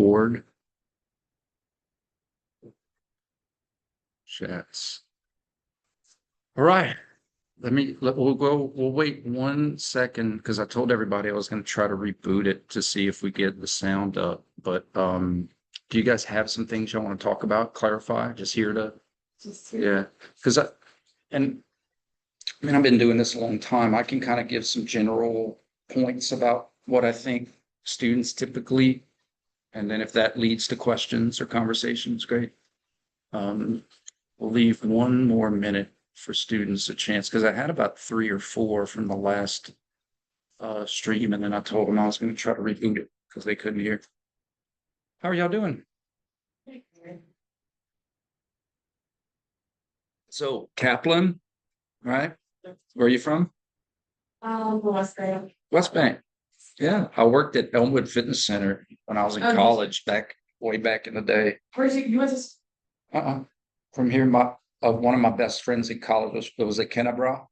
board. Chats. All right. We'll wait 1 second because I told everybody I was going to try to reboot it to see if we get the sound up. But do you guys have some things you want to talk about, clarify? Just here to, yeah. Because I've been doing this a long time. I can kind of give some general points about what I think students typically, and then if that leads to questions or conversations, great. We'll leave 1 more minute for students a chance because I had about 3 or 4 from the last stream, and then I told them I was going to try to reboot it because they couldn't hear. How are y'all doing? So Kaplan, right? Where are you from? West Bank. West Bank. Yeah, I worked at Elmwood Fitness Center when I was in college way back in the day. Where's you went to? From here, one of my best friends in college was at Kennebra,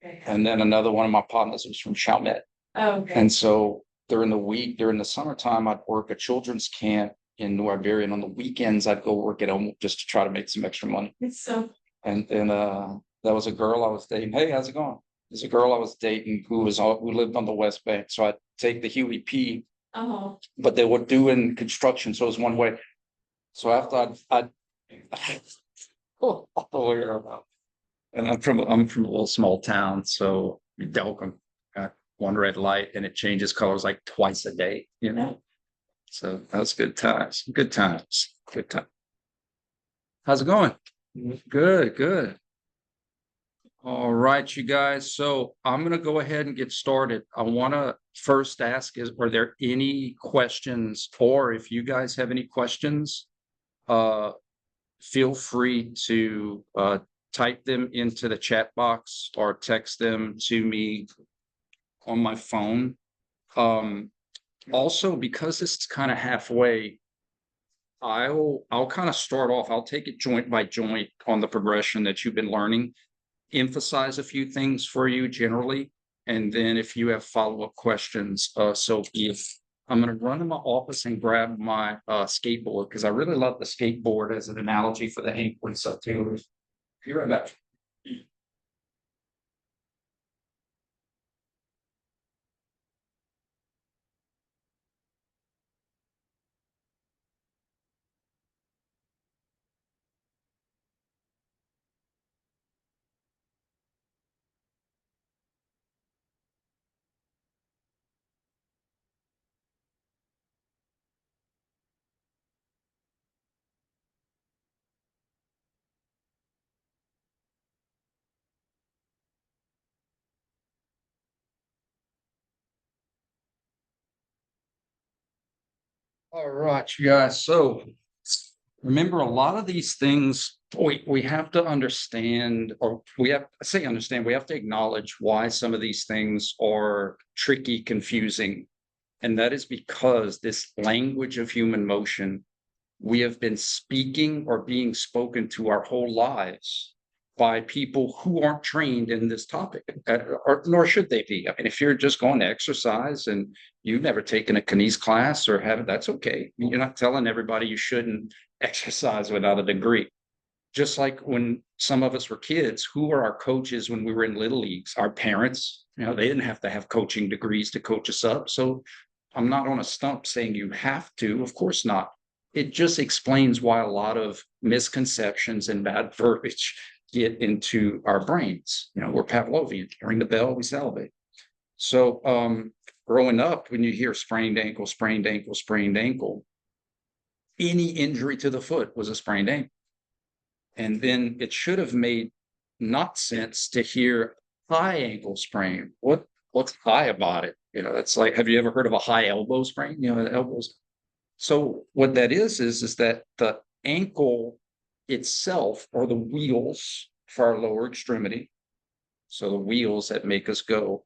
and then another one of my partners was from Chalmette. Oh, okay. And so during the summertime, I'd work at children's camp in New Iberia, and on the weekends I'd go work at Elmwood just to try to make some extra money. It's so. And then that was a girl I was dating. Hey, how's it going? There's a girl I was dating who lived on the West Bank. So I'd take the Huey P, but they were doing construction, so it was one way. So after I'd and I'm from a little small town, so Delcom got one red light and it changes colors like twice a day, you know. So that was good times. Good times. Good time. How's it going? Good. All right, you guys. So I'm going to go ahead and get started. I want to first ask, are there any questions? Or if you guys have any questions, feel free to type them into the chat box or text them to me on my phone. Also, because this is kind of halfway, I'll kind of start off. I'll take it joint by joint on the progression that you've been learning, emphasize a few things for you generally, and then if you have follow-up questions, so if I'm going to run in my office and grab my skateboard because I really love the skateboard as an analogy for the ankle and stuff too. Be right back. All right, you guys. So remember, a lot of these things we have to understand, or we have to acknowledge why some of these things are tricky, confusing. And that is because this language of human motion, we have been speaking or being spoken to our whole lives by people who aren't trained in this topic, nor should they be. I mean, if you're just going to exercise and you've never taken a KNES class or haven't, that's okay. You're not telling everybody you shouldn't exercise without a degree. Just like when some of us were kids, who were our coaches when we were in little leagues? Our parents. They didn't have to have coaching degrees to coach us up. So I'm not on a stump saying you have to. Of course not. It just explains why a lot of misconceptions and bad verbiage get into our brains. We're Pavlovian. Ring the bell, we salivate. So growing up, when you hear sprained ankle, any injury to the foot was a sprained ankle. And then it should have made not sense to hear high ankle sprain. What's high about it? That's like, have you ever heard of a high elbow sprain? The elbows. So what that is that the ankle itself are the wheels for our lower extremity. So the wheels that make us go.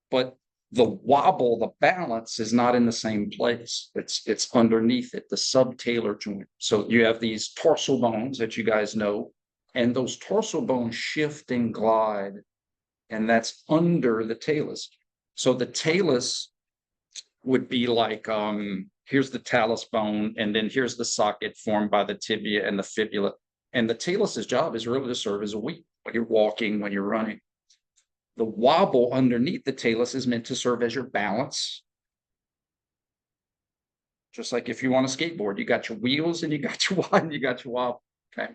But the wobble, the balance is not in the same place. It's underneath it, the subtalar joint. So you have these tarsal bones that you guys know, and those tarsal bones shift and glide, and that's under the talus. So the talus would be like, here's the talus bone, and then here's the socket formed by the tibia and the fibula. And the talus's job is really to serve as a wheel when you're walking, when you're running. The wobble underneath the talus is meant to serve as your balance. Just like if you want to skateboard, you got your wheels and you got your wide and you got your wobble. Okay.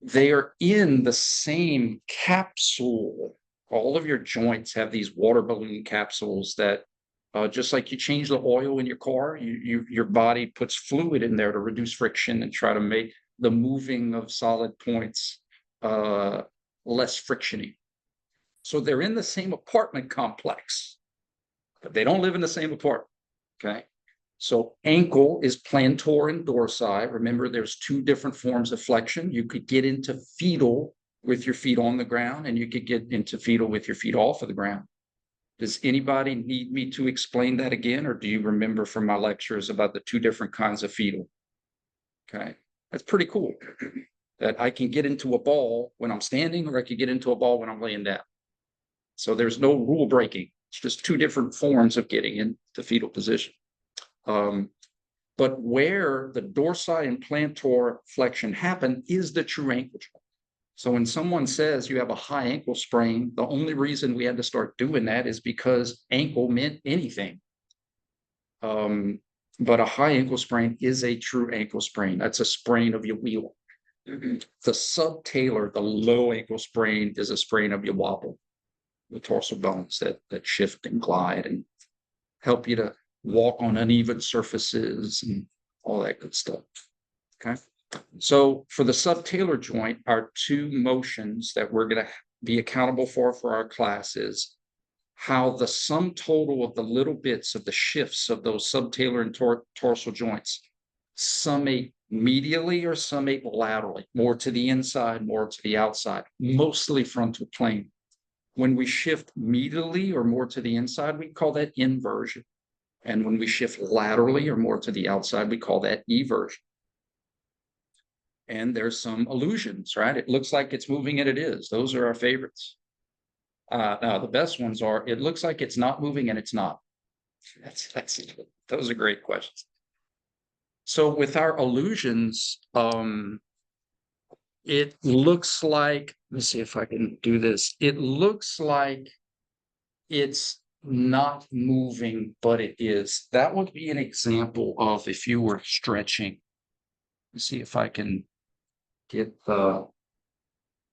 They are in the same capsule. All of your joints have these water balloon capsules that just like you change the oil in your car, your body puts fluid in there to reduce friction and try to make the moving of solid points less frictiony. So they're in the same apartment complex, but they don't live in the same apartment. Okay. So ankle is plantar and dorsi. Remember, there's two different forms of flexion. You could get into fetal with your feet on the ground, and you could get into fetal with your feet off of the ground. Does anybody need me to explain that again, or do you remember from my lectures about the two different kinds of fetal? Okay, that's pretty cool. That I can get into a ball when I'm standing, or I can get into a ball when I'm laying down. So there's no rule breaking. It's just two different forms of getting into fetal position. But where the dorsi and plantar flexion happen is the true ankle joint. So when someone says you have a high ankle sprain, the only reason we had to start doing that is because ankle meant anything. But a high ankle sprain is a true ankle sprain. That's a sprain of your wheel. The subtalar, the low ankle sprain, is a sprain of your wobble, the tarsal bones that shift and glide and help you to walk on uneven surfaces and all that good stuff. Okay. So for the subtalar joint, our two motions that we're going to be accountable for our class is how the sum total of the little bits of the shifts of those subtalar and tarsal joints summate medially or summate laterally, more to the inside, more to the outside, mostly frontal plane. When we shift medially or more to the inside, we call that inversion. And when we shift laterally or more to the outside, we call that eversion. And there's some illusions, right? It looks like it's moving and it is. Those are our favorites. Now, the best ones are, it looks like it's not moving and it's not. Those are great questions. So with our illusions, it looks like, let me see if I can do this. It looks like it's not moving, but it is. That would be an example of if you were stretching. Let's see if I can get the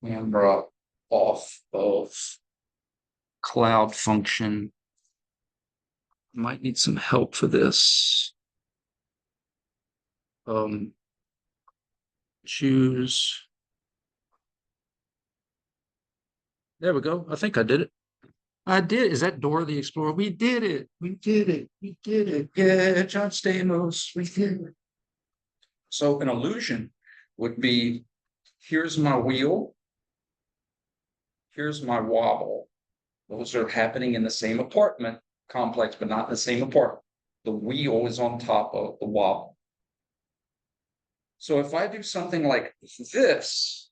camera off of cloud function. Might need some help for this. Choose. There we go. I think I did it. I did. Is that Dora the Explorer? We did it. We did it. We did it. Yeah, John Stamos. We did it. So an illusion would be, here's my wheel. Here's my wobble. Those are happening in the same apartment complex, but not in the same apartment. The wheel is on top of the wobble. So if I do something like this,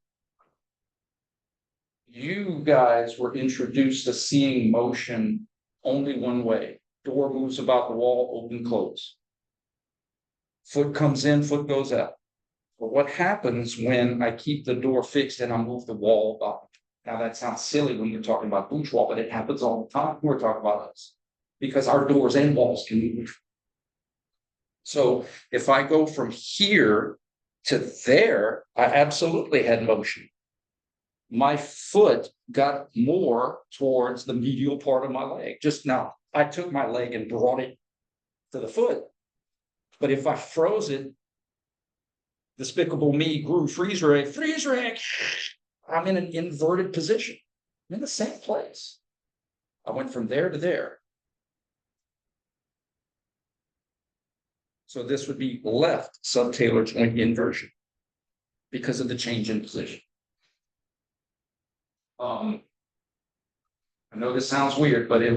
you guys were introduced to seeing motion only one way. Door moves about the wall, open, close. Foot comes in, foot goes out. But what happens when I keep the door fixed and I move the wall up? Now that sounds silly when you're talking about bourgeois, but it happens all the time. We're talking about us because our doors and walls can move. So if I go from here to there, I absolutely had motion. My foot got more towards the medial part of my leg. Just now, I took my leg and brought it to the foot. But if I froze it, Despicable Me grew freeze ray, I'm in an inverted position. I'm in the same place. I went from there to there. So this would be left subtalar joint inversion because of the change in position. I know this sounds weird, but it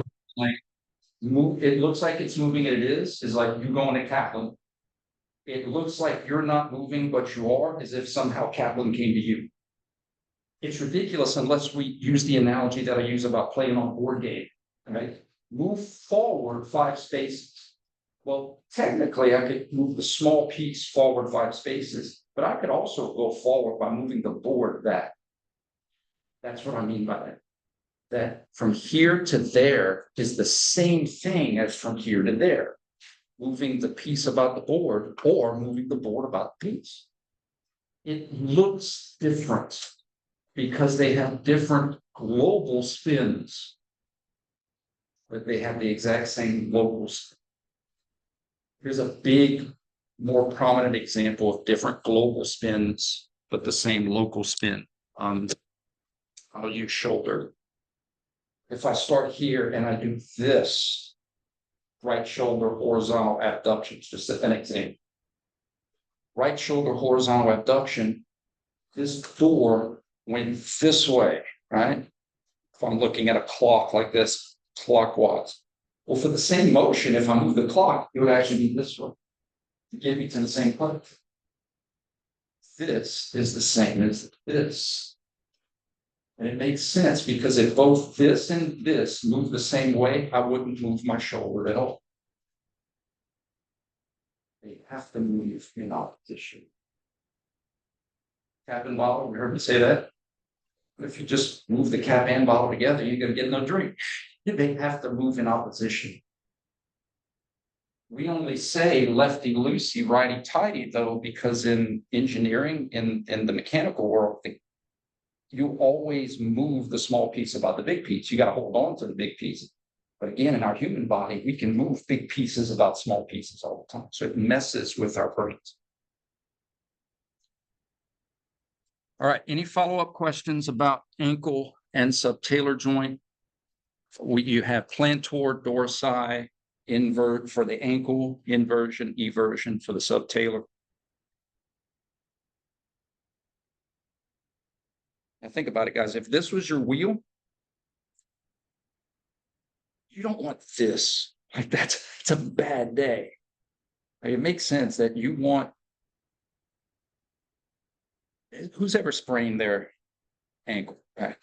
looks like it's moving and it is like you going to Kaplan. It looks like you're not moving, but you are, as if somehow Kaplan came to you. It's ridiculous unless we use the analogy that I use about playing on a board game, right? Move forward 5 spaces. Well, technically, I could move the small piece forward 5 spaces, but I could also go forward by moving the board back. That's what I mean by that. That from here to there is the same thing as from here to there. Moving the piece about the board or moving the board about the piece. It looks different because they have different global spins, but they have the exact same local spin. Here's a big, more prominent example of different global spins, but the same local spin. I'll use shoulder. If I start here and I do this, right shoulder horizontal abduction, just an example. Right shoulder horizontal abduction, this door went this way, right? If I'm looking at a clock like this, clockwise. Well, for the same motion, if I move the clock, it would actually be this way to get me to the same place. This is the same as this. And it makes sense because if both this and this move the same way, I wouldn't move my shoulder at all. They have to move in opposition. Cap and bottle, you heard me say that? If you just move the cap and bottle together, you're going to get no drink. They have to move in opposition. We only say lefty loosey, righty tighty, though, because in engineering, in the mechanical world, you always move the small piece about the big piece. You got to hold on to the big piece. But again, in our human body, we can move big pieces about small pieces all the time. So it messes with our brains. All right. Any follow-up questions about ankle and subtalar joint? You have plantar dorsi invert for the ankle, inversion, eversion for the subtalar. Now think about it, guys. If this was your wheel, you don't want this. Like it's a bad day. It makes sense that you want. Who's ever sprained their ankle? Right?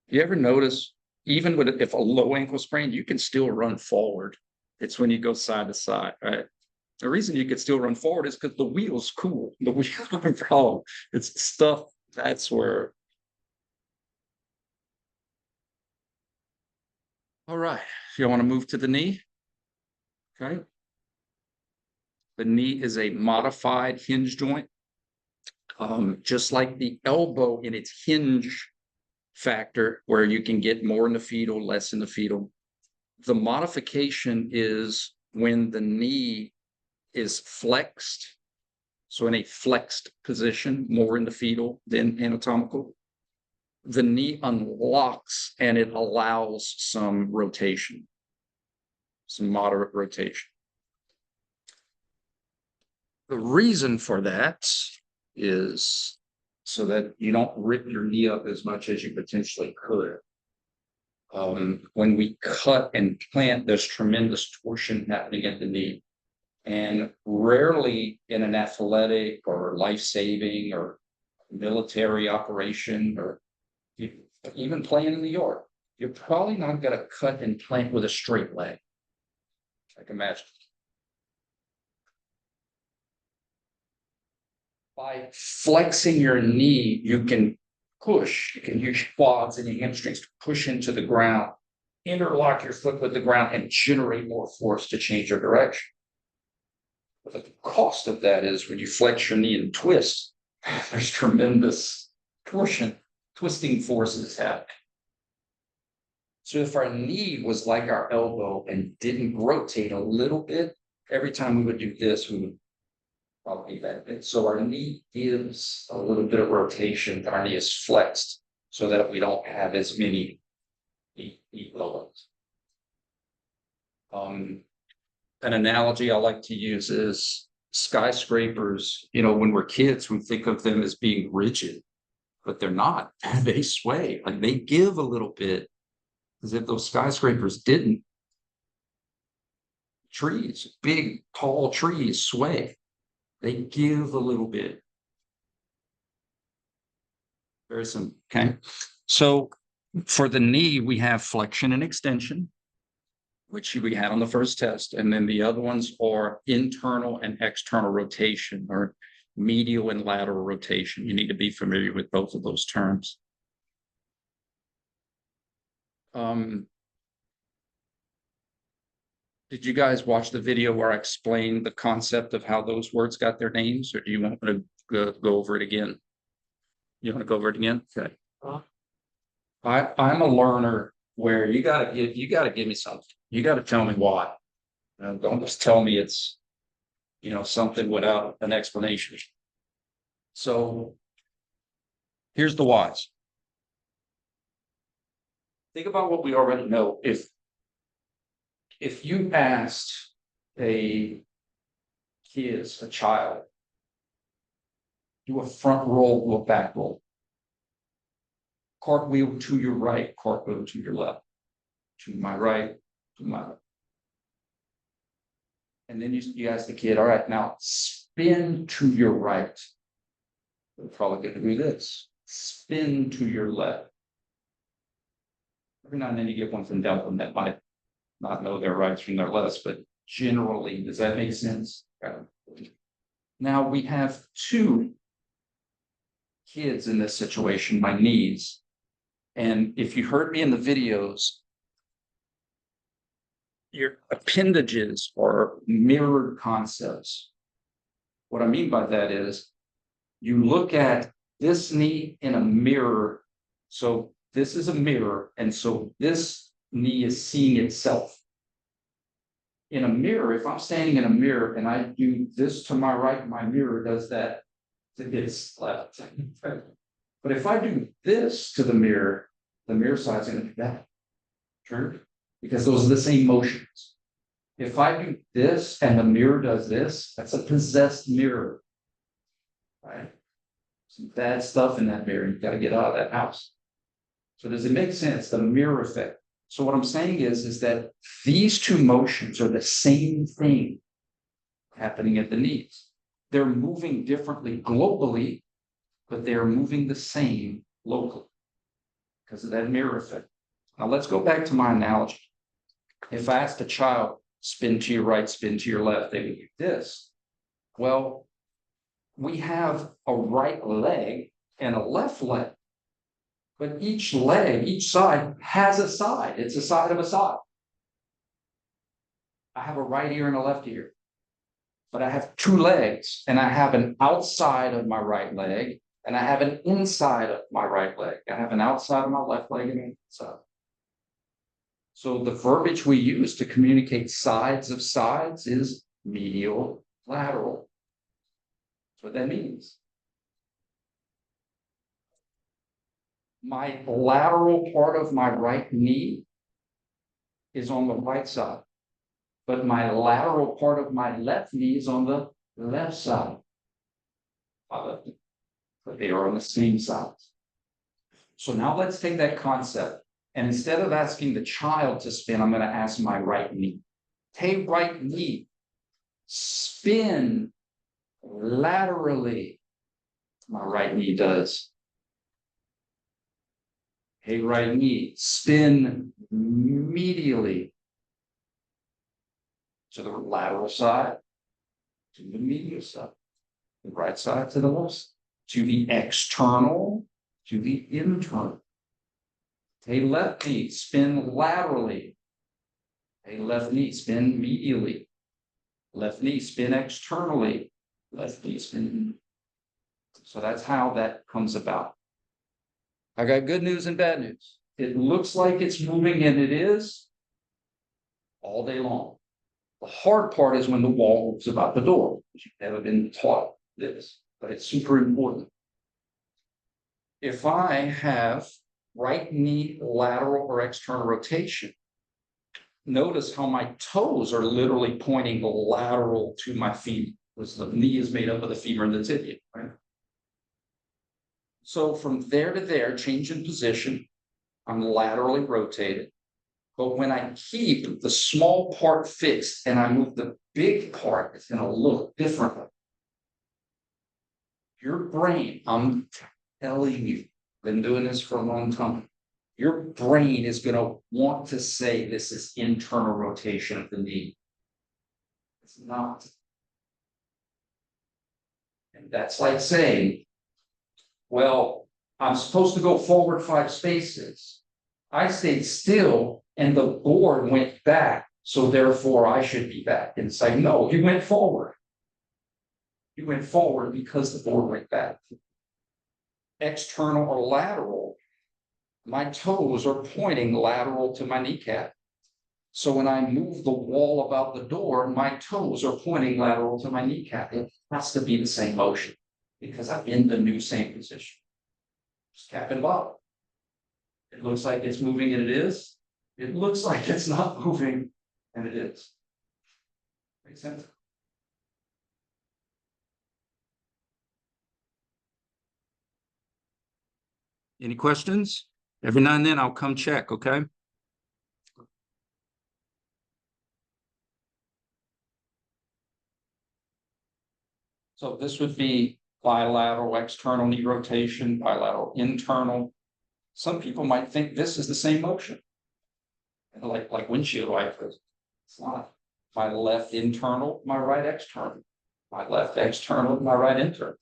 You ever notice, even with if a low ankle sprain, you can still run forward. It's when you go side to side, right? The reason you could still run forward is because the wheel's cool. The wheel's not a problem. It's stuff that's where. All right. You want to move to the knee? Okay. The knee is a modified hinge joint. Just like the elbow in its hinge factor, where you can get more in the fetal, less in the fetal. The modification is when the knee is flexed. So in a flexed position, more in the fetal than anatomical, the knee unlocks and it allows some rotation, some moderate rotation. The reason for that is so that you don't rip your knee up as much as you potentially could. When we cut and plant, there's tremendous torsion happening at the knee. And rarely in an athletic or life-saving or military operation or even playing in the yard, you're probably not going to cut and plant with a straight leg. I can imagine. By flexing your knee, you can push, you can use your quads and your hamstrings to push into the ground, interlock your foot with the ground, and generate more force to change your direction. But the cost of that is when you flex your knee and twist, there's tremendous torsion, twisting forces happening. So if our knee was like our elbow and didn't rotate a little bit, every time we would do this, we would probably benefit. So our knee gives a little bit of rotation. Our knee is flexed so that we don't have as many knee elbows. An analogy I like to use is skyscrapers. You know, when we're kids, we think of them as being rigid, but they're not. They sway, like they give a little bit. Because if those skyscrapers didn't, trees, big, tall trees sway. They give a little bit. Very simple. Okay. So for the knee, we have flexion and extension. which we had on the first test. And then the other ones are internal and external rotation, or medial and lateral rotation. You need to be familiar with both of those terms. Did you guys watch the video where I explained the concept of how those words got their names, or do you want me to go over it again? You want to go over it again? Okay. I'm a learner where you gotta give me something. You gotta tell me why. Don't just tell me it's, something without an explanation. So here's the whys. Think about what we already know. If you asked a child, do a front roll or a back roll, cartwheel to your right, cartwheel to your left, to my right, to my left. And then you ask the kid, all right, now spin to your right. They're probably going to do this. Spin to your left. Every now and then you get one from Delta that might not know their rights from their lefts, but generally, does that make sense? Now we have two kids in this situation, my knees. And if you heard me in the videos, your appendages are mirrored concepts. What I mean by that is you look at this knee in a mirror. So this is a mirror. And so this knee is seeing itself. In a mirror, if I'm standing in a mirror and I do this to my right, my mirror does that to its left. But if I do this to the mirror side's going to do that. True? Because those are the same motions. If I do this and the mirror does this, that's a possessed mirror. Right? Some bad stuff in that mirror. You've got to get out of that house. So does it make sense? The mirror effect. So what I'm saying is that these two motions are the same thing happening at the knees. They're moving differently globally, but they're moving the same locally because of that mirror effect. Now let's go back to my analogy. If I asked a child, spin to your right, spin to your left, they would do this. Well, we have a right leg and a left leg. But each leg, each side has a side. It's a side of a side. I have a right ear and a left ear. But I have two legs, and I have an outside of my right leg, and I have an inside of my right leg. I have an outside of my left leg and an inside. So the verbiage we use to communicate sides of sides is medial, lateral. That's what that means. My lateral part of my right knee is on the right side, but my lateral part of my left knee is on the left side. But they are on the same sides. So now let's take that concept, and instead of asking the child to spin, I'm going to ask my right knee. Hey, right knee, spin laterally. My right knee does. Hey, right knee, spin medially to the lateral side, to the medial side, the right side to the left, to the external, to the internal. Hey, left knee, spin laterally. Hey, left knee, spin medially. Left knee, spin externally. Left knee, spin. So that's how that comes about. I got good news and bad news. It looks like it's moving, and it is all day long. The hard part is when the wall moves about the door. You've never been taught this, but it's super important. If I have right knee lateral or external rotation, notice how my toes are literally pointing lateral to my feet, because the knee is made up of the femur and the tibia, right? So from there to there, change in position, I'm laterally rotated. But when I keep the small part fixed and I move the big part, it's going to look differently. Your brain, I'm telling you, been doing this for a long time. your brain is going to want to say this is internal rotation of the knee. It's not. And that's like saying, well, I'm supposed to go forward 5 spaces. I stayed still and the board went back. So therefore I should be back. And it's like, no, you went forward. You went forward because the board went back. External or lateral, my toes are pointing lateral to my kneecap. So when I move the wall about the door, my toes are pointing lateral to my kneecap. It has to be the same motion because I'm in the new same position. Just cap and bottom. It looks like it's moving and it is. It looks like it's not moving and it is. Makes sense? Any questions? Every now and then I'll come check, okay? So this would be bilateral external knee rotation, bilateral internal. Some people might think this is the same motion. Like windshield wipers. It's not. My left internal, my right external. My left external, my right internal.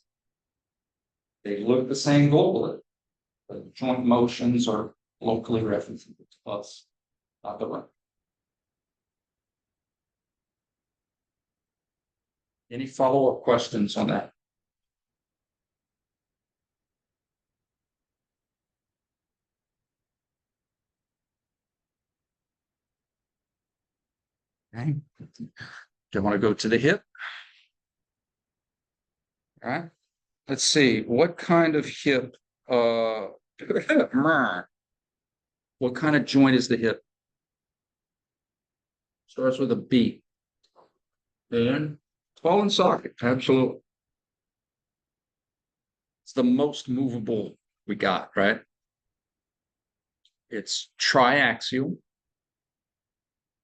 They look the same globally. The joint motions are locally referenced to us, not the right. Any follow-up questions on that? Okay. Do you want to go to the hip? All right. Let's see. What kind of hip? What kind of joint is the hip? Starts with a B. And ball and socket. Absolutely. It's the most movable we got, right? It's triaxial,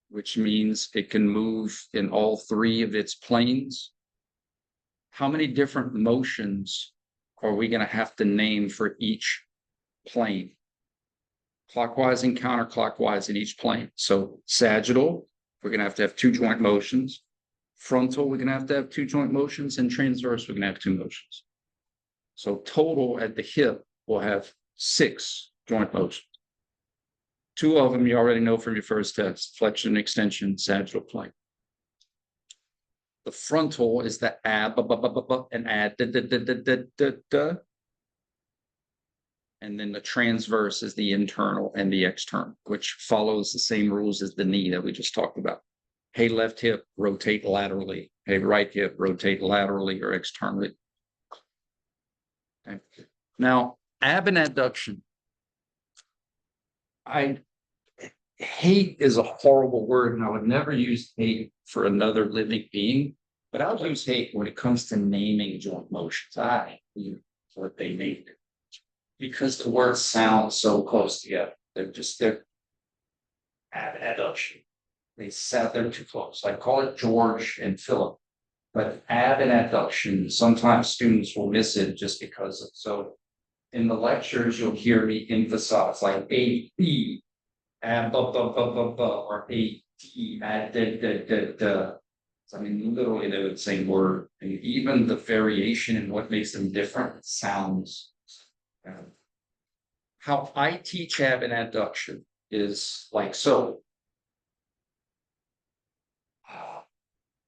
which means it can move in all 3 of its planes. How many different motions are we going to have to name for each plane? Clockwise and counterclockwise in each plane. So sagittal, we're going to have 2 joint motions. Frontal, we're going to have 2 joint motions. And transverse, we're going to have 2 motions. So total at the hip, we'll have 6 joint motions. 2 of them you already know from your first test, flexion, extension, sagittal plane. The frontal is the ab, and add, and then the transverse is the internal and the external, which follows the same rules as the knee that we just talked about. Hey, left hip, rotate laterally. Hey, right hip, rotate laterally or externally. Okay. Now, ab and adduction. Hate is a horrible word, and I would never use hate for another living being, but I'll use hate when it comes to naming joint motions. I hate what they named it because the words sound so close together. They're adduction. They're too close. I call it George and Philip, but ab and adduction, sometimes students will miss it just because of so. In the lectures, you'll hear me emphasize like A, B, and or A, T, add, I mean, literally they're the same word. And even the variation in what makes them different sounds. How I teach ab and adduction is like so.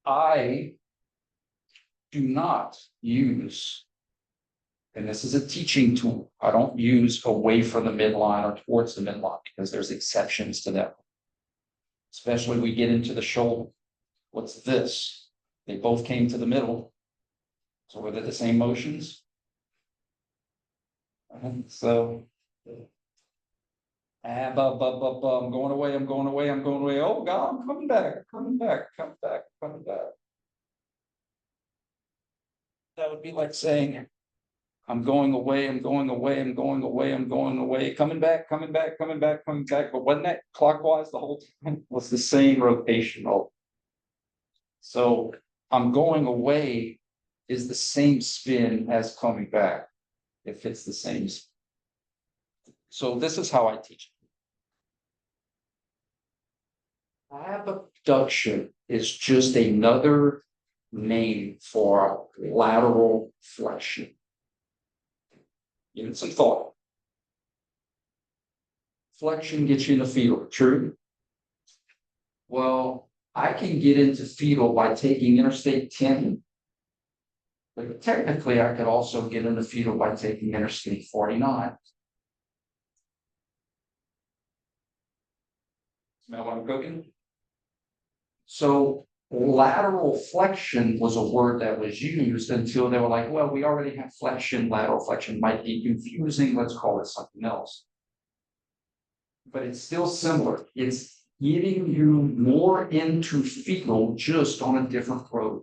I do not use, and this is a teaching tool, I don't use away from the midline or towards the midline because there's exceptions to that. Especially we get into the shoulder. What's this? They both came to the middle. So were they the same motions? So I'm going away, I'm going away, I'm going away. Oh God, I'm coming back, coming back, coming back, coming back. That would be like saying, I'm going away, I'm going away, I'm going away, I'm going away, coming back, coming back, coming back, coming back. But wasn't that clockwise the whole time? It was the same rotational. So I'm going away is the same spin as coming back, if it's the same spin. So this is how I teach. Abduction is just another name for lateral flexion. Give it some thought. Flexion gets you in the fetal, true? Well, I can get into fetal by taking Interstate 10. But technically, I could also get into fetal by taking Interstate 49. Smell what I'm cooking? So lateral flexion was a word that was used until they were like, well, we already have flexion. Lateral flexion might be confusing. Let's call it something else. But it's still similar. It's getting you more into fetal just on a different road.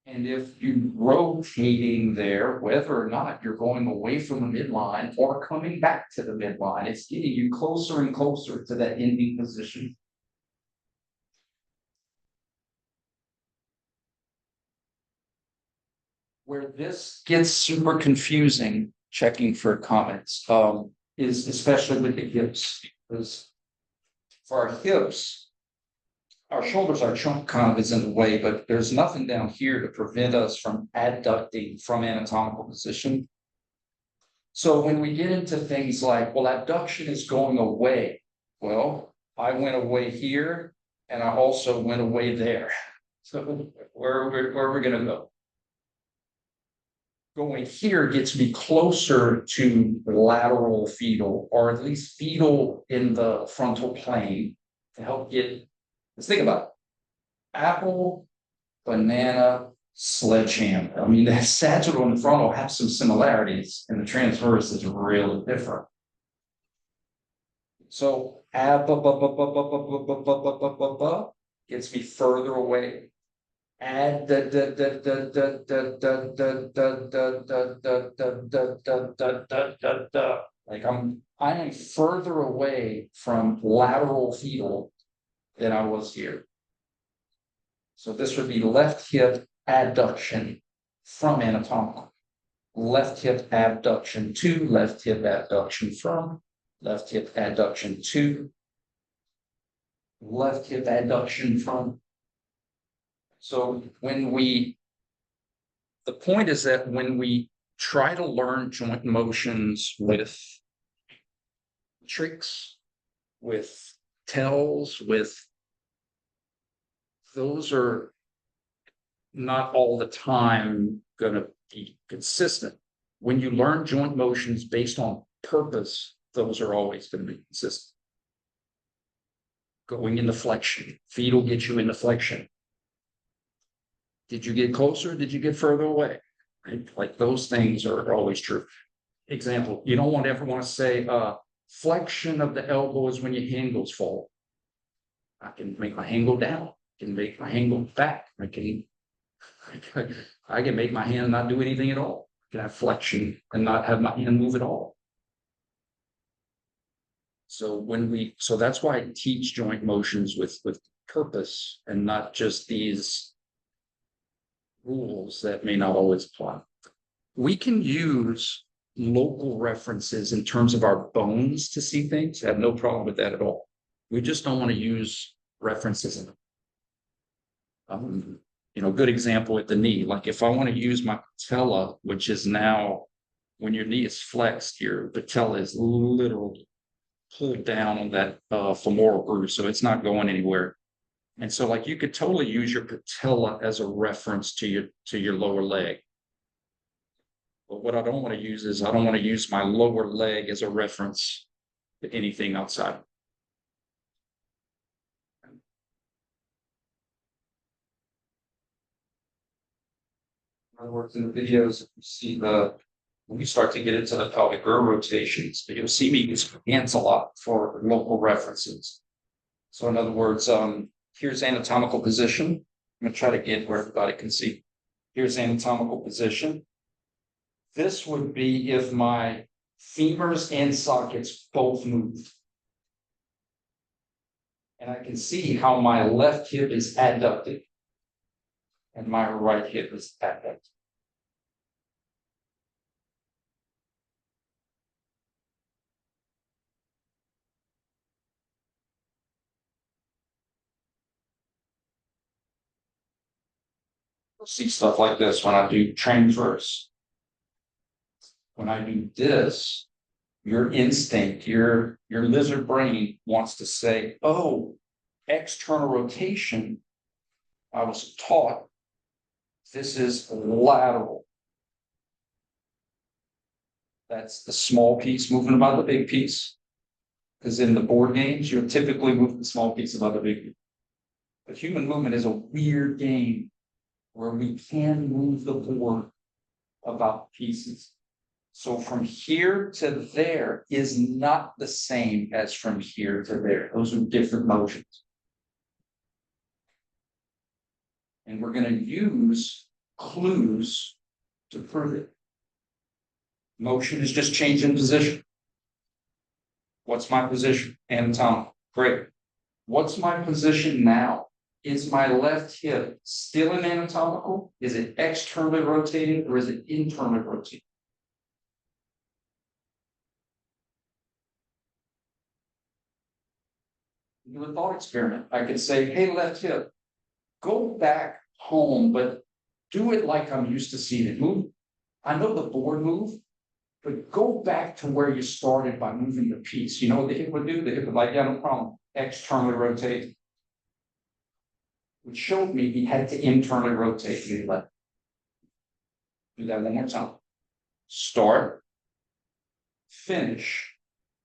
And if you're rotating there, whether or not you're going away from the midline or coming back to the midline, it's getting you closer and closer to that ending position. Where this gets super confusing, checking for comments, is especially with the hips. Because for our hips, our shoulders, our trunk kind of is in the way, but there's nothing down here to prevent us from adducting from anatomical position. So when we get into things like, well, abduction is going away. Well, I went away here and I also went away there. So where are we going to go? Going here gets me closer to lateral fetal, or at least fetal in the frontal plane to help get, let's think about it. Apple, banana, sledgehammer. I mean, the sagittal and the frontal have some similarities, and the transverse is really different. So gets me further away. Add like I am further away from lateral fetal than I was here. So this would be left hip adduction from anatomical. Left hip abduction to left hip abduction from left hip adduction to left hip adduction from. So the point is that when we try to learn joint motions with tricks, with tells, those are not all the time going to be consistent. When you learn joint motions based on purpose, those are always going to be consistent. Going into flexion, fetal gets you into flexion. Did you get closer? Did you get further away? Right? Like those things are always true. Example, you don't ever want to say flexion of the elbow is when your hand goes forward. I can make my hand go down. I can make my hand go back. I can make my hand not do anything at all. I can have flexion and not have my hand move at all. So that's why I teach joint motions with purpose and not just these rules that may not always apply. We can use local references in terms of our bones to see things. I have no problem with that at all. We just don't want to use references in them. Good example at the knee. Like if I want to use my patella, which is now when your knee is flexed, your patella is literally pulled down on that femoral groove, so it's not going anywhere. And so like you could totally use your patella as a reference to your lower leg. But what I don't want to use is I don't want to use my lower leg as a reference to anything outside. In other words, in the videos, you see when we start to get into the pelvic girdle rotations, you'll see me use hands a lot for local references. So in other words, here's anatomical position. I'm going to try to get where everybody can see. Here's anatomical position. This would be if my femurs and sockets both move. And I can see how my left hip is adducted and my right hip is adducted. See stuff like this when I do transverse. When I do this, your instinct, your lizard brain wants to say, oh, external rotation. I was taught this is lateral. That's the small piece moving about the big piece. Because in the board games, you're typically moving the small piece about the big piece. But human movement is a weird game where we can move the board about pieces. So from here to there is not the same as from here to there. Those are different motions. And we're going to use clues to prove it. Motion is just changing position. What's my position? Anatomical. Great. What's my position now? Is my left hip still in anatomical? Is it externally rotated or is it internally rotated? Do a thought experiment. I could say, hey, left hip, go back home, but do it like I'm used to seeing it move. I know the board move, but go back to where you started by moving the piece. You know what the hip would do? The hip would like, yeah, no problem. Externally rotate. Which showed me he had to internally rotate the left. Do that one more time. Start. Finish.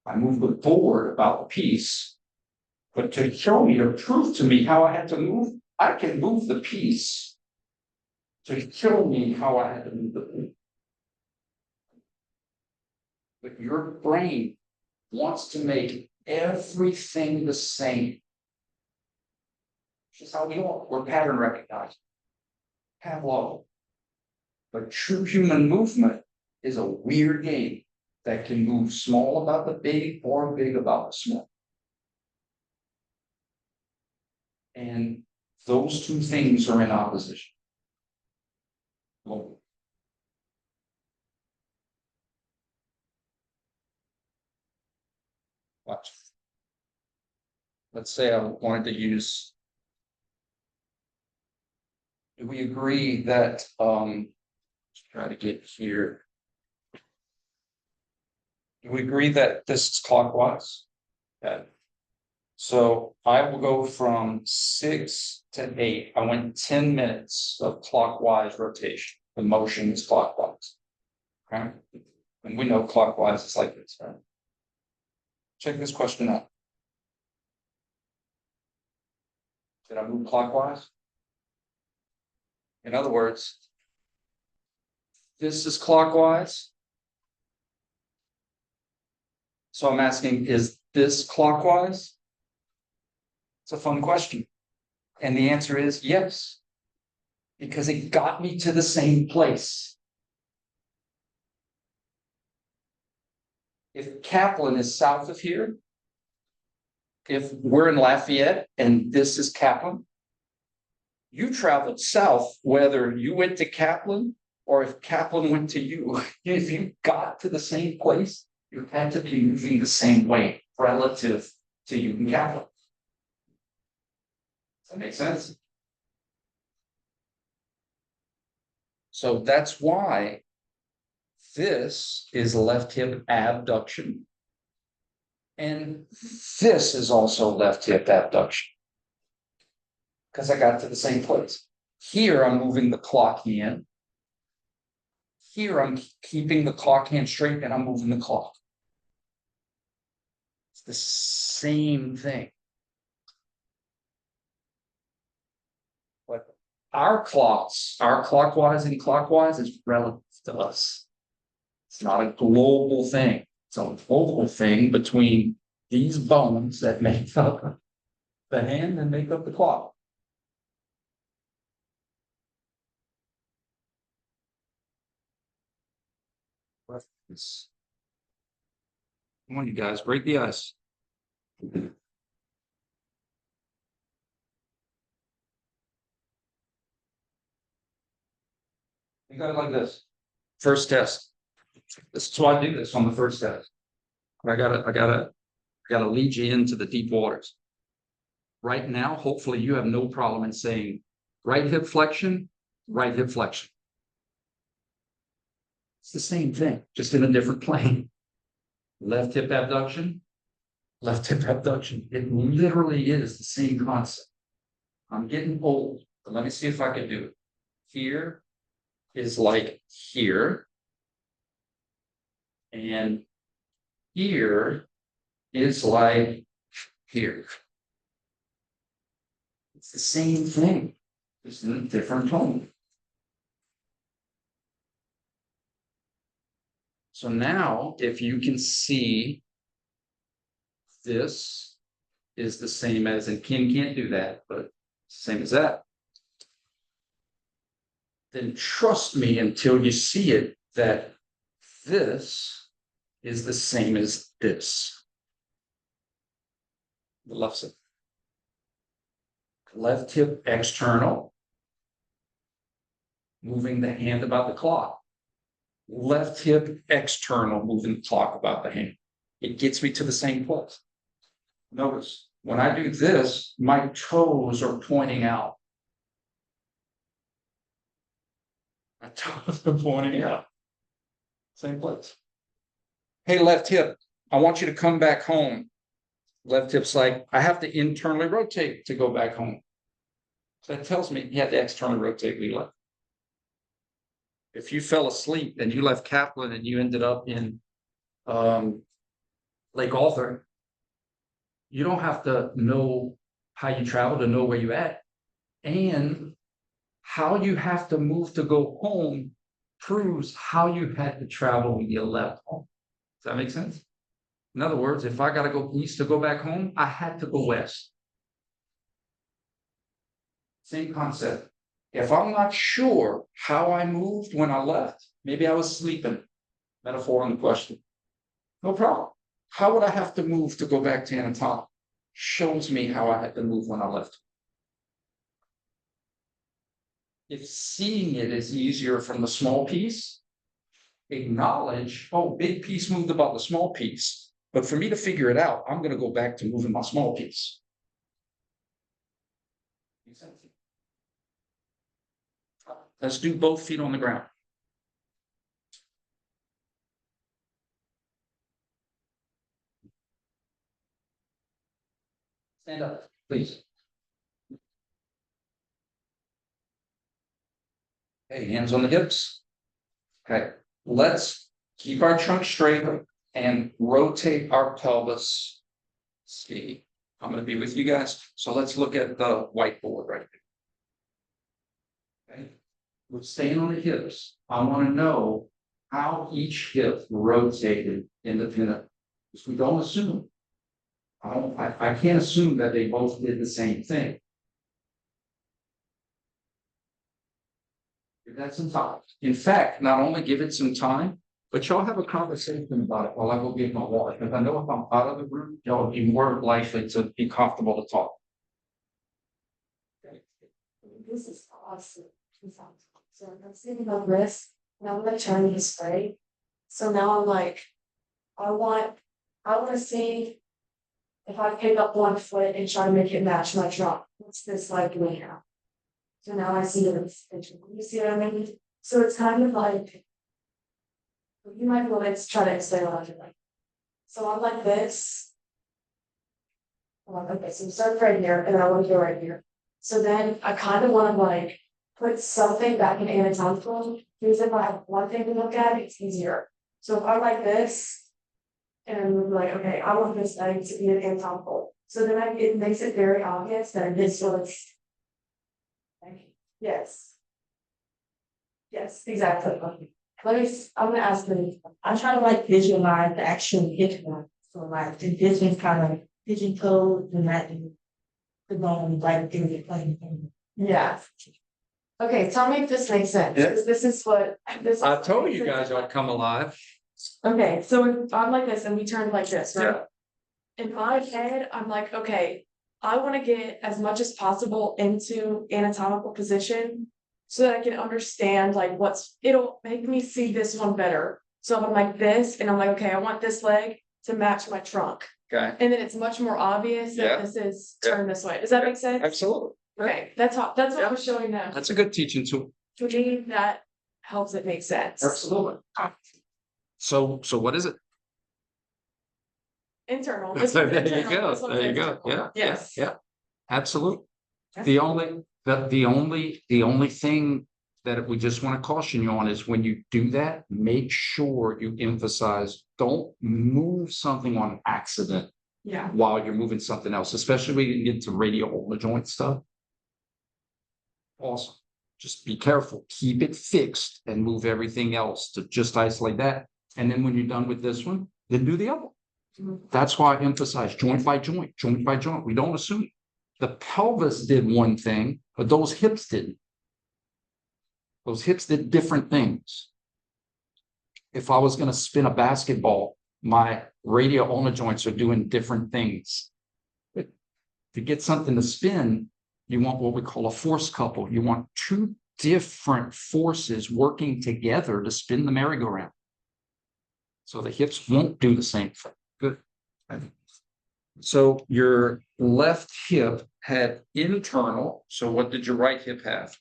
I move the board about the piece. But to show me or prove to me how I had to move, I can move the piece to show me how I had to move the piece. But your brain wants to make everything the same. Which is how we are. We're pattern recognized. Pavlov. But true human movement is a weird game that can move small about the big or big about the small. And those two things are in opposition. Well, watch. Let's say I wanted to use. Do we agree that let's try to get here. Do we agree that this is clockwise? Okay. So I will go from 6 to 8. I went 10 minutes of clockwise rotation. The motion is clockwise. Okay. And we know clockwise is like this, right? Check this question out. Did I move clockwise? In other words, this is clockwise. So I'm asking, is this clockwise? It's a fun question. And the answer is yes, because it got me to the same place. If Kaplan is south of here, if we're in Lafayette and this is Kaplan, you traveled south, whether you went to Kaplan or if Kaplan went to you. If you got to the same place, you had to be moving the same way relative to you and Kaplan. Does that make sense? So that's why this is left hip abduction. And this is also left hip abduction. Because I got to the same place. Here I'm moving the clock hand. Here I'm keeping the clock hand straight and I'm moving the clock. It's the same thing. But our clocks, our clockwise and clockwise is relative to us. It's not a global thing. It's a local thing between these bones that make up the hand and make up the clock. Come on, you guys, break the ice. You got it like this. First test. This is why I do this on the first test. I gotta lead you into the deep waters. Right now, hopefully you have no problem in saying right hip flexion, right hip flexion. It's the same thing, just in a different plane. Left hip abduction, left hip abduction. It literally is the same concept. I'm getting old, but let me see if I can do it. Here is like here. And here is like here. It's the same thing, just in a different tone. So now, if you can see, this is the same as, and Kim can't do that, but same as that. Then trust me until you see it, that this is the same as this. The left side. Left hip external, moving the hand about the clock. Left hip external, moving the clock about the hand. It gets me to the same place. Notice, when I do this, my toes are pointing out. My toes are pointing out. Same place. Hey, left hip, I want you to come back home. Left hip's like, I have to internally rotate to go back home. So that tells me you have to externally rotate when you left. If you fell asleep and you left Kaplan and you ended up in Lake Arthur, you don't have to know how you travel to know where you're at. And how you have to move to go home proves how you had to travel when you left home. Does that make sense? In other words, if I got to go east to go back home, I had to go west. Same concept. If I'm not sure how I moved when I left, maybe I was sleeping, metaphor in the question, no problem. How would I have to move to go back to anatomy? Shows me how I had to move when I left. If seeing it is easier from the small piece, acknowledge, oh, big piece moved about the small piece. But for me to figure it out, I'm going to go back to moving my small piece. Makes sense? Let's do both feet on the ground. Stand up, please. Okay, hands on the hips. Okay, let's keep our trunk straight and rotate our pelvis. See, I'm going to be with you guys. So let's look at the whiteboard right here. Okay, we're staying on the hips. I want to know how each hip rotated independent. Because we don't assume. I can't assume that they both did the same thing. Give that some time. In fact, not only give it some time, but y'all have a conversation about it while I go get my water. Because I know if I'm out of the room, y'all will be more likely to be comfortable to talk. This is awesome. So I'm thinking about this, and I'm gonna turn this way. So now I'm like, I want to see if I pick up one foot and try to make it match my drop. What's this like now? So now I see that it's, you see what I mean? So it's kind of like, you might be able to try to explain what I'm like. So I'm like this. I'm like, okay, so you start right here, and I want to go right here. So then I kind of want to like put something back in anatomical, because if I have one thing to look at, it's easier. So if I like this, and I'm like, okay, I want this thing to be an anatomical. So then it makes it very obvious that this was, yes. Yes, exactly. I'm gonna ask you, I'm trying to like visualize the actual hip one. So like the distance kind of pigeon toes and that the bone like through the plane. Yeah. Okay, tell me if this makes sense. Yeah. This is what this. I told you guys I'd come alive. Okay, so I'm like this and we turn like this, right? Yeah. In my head, I'm like, okay, I want to get as much as possible into anatomical position so that I can understand like it'll make me see this one better. So I'm like this and I'm like, okay, I want this leg to match my trunk. Okay. And then it's much more obvious that this is turned this way. Does that make sense? Absolutely. Okay, that's what we're showing them. That's a good teaching tool. To me, that helps it make sense. Absolutely. So what is it? Internal. There you internal, go, this one's there you go, internal. yeah, Yes. yeah, absolutely. That's The cool. only thing that we just want to caution you on is when you do that, make sure you emphasize, don't move something on accident Yeah, while you're moving something else, especially when you get to radial joint stuff. Awesome. Just be careful, keep it fixed and move everything else to just isolate that. And then when you're done with this one, then do the other one. That's why I emphasize joint by joint, joint by joint. We don't assume the pelvis did one thing, but those hips didn't. Those hips did different things. If I was going to spin a basketball, my radial ulnar joints are doing different things. To get something to spin, you want what we call a force couple. You want two different forces working together to spin the merry-go-round. So the hips won't do the same thing. Good. So your left hip had internal. So what did your right hip have?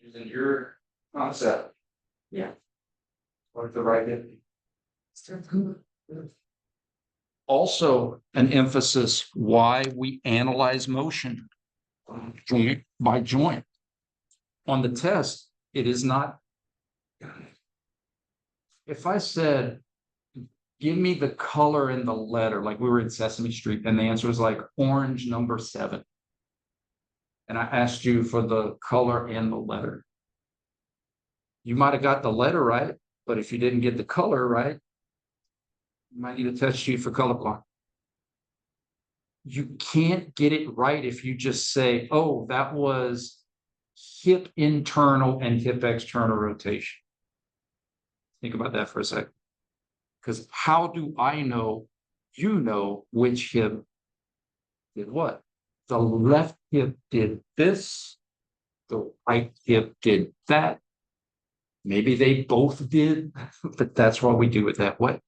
Using your concept. Yeah. What the right hip? Also, an emphasis why we analyze motion joint by joint. On the test, it is not. If I said, give me the color in the letter, like we were in Sesame Street, and the answer was like orange number 7. And I asked you for the color and the letter. You might have got the letter right, but if you didn't get the color right, you might need to test you for color block. You can't get it right if you just say, oh, that was hip internal and hip external rotation. Think about that for a second. Because how do I know, you know, which hip did what? The left hip did this, the right hip did that. Maybe they both did, but that's why we do it that way.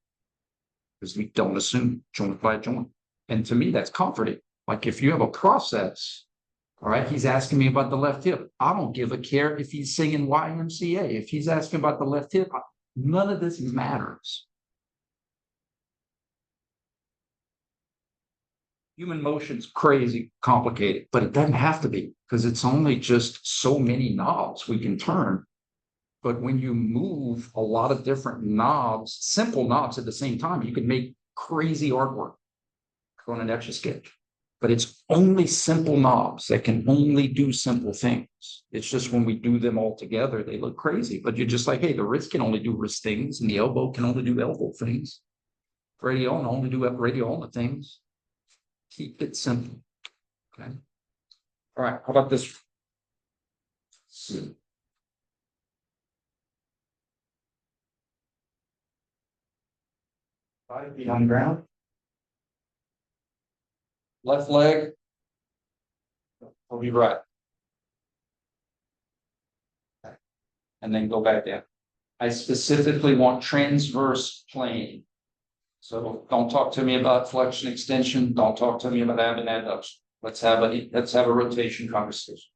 Because we don't assume joint by joint. And to me, that's comforting. Like if you have a process, all right, he's asking me about the left hip. I don't give a care if he's singing YMCA. If he's asking about the left hip, none of this matters. Human motion's crazy complicated, but it doesn't have to be because it's only just so many knobs we can turn. But when you move a lot of different knobs, simple knobs at the same time, you can make crazy artwork on an etch a sketch. But it's only simple knobs that can only do simple things. It's just when we do them all together, they look crazy. But you're just like, hey, the wrist can only do wrist things, and the elbow can only do elbow things. Radial only do radial things. Keep it simple. Okay. All right. How about this? Body feet on the ground. Left leg will be right. And then go back down. I specifically want transverse plane. So don't talk to me about flexion extension. Don't talk to me about abduction. Let's have a rotation conversation.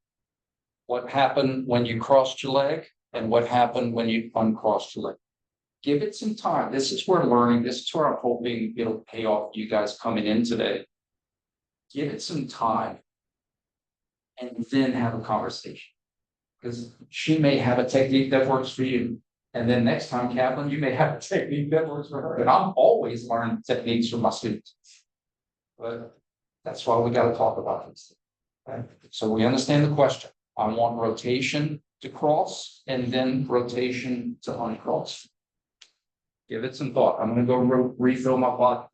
What happened when you crossed your leg and what happened when you uncrossed your leg? Give it some time. This is where learning, this is where I'm hoping it'll pay off you guys coming in today. Give it some time and then have a conversation. Because she may have a technique that works for you. And then next time, Kaplan, you may have a technique that works for her. And I'm always learning techniques from my students. But that's why we got to talk about this. Okay? So we understand the question. I want rotation to cross and then rotation to uncross. Give it some thought. I'm going to go refill my water.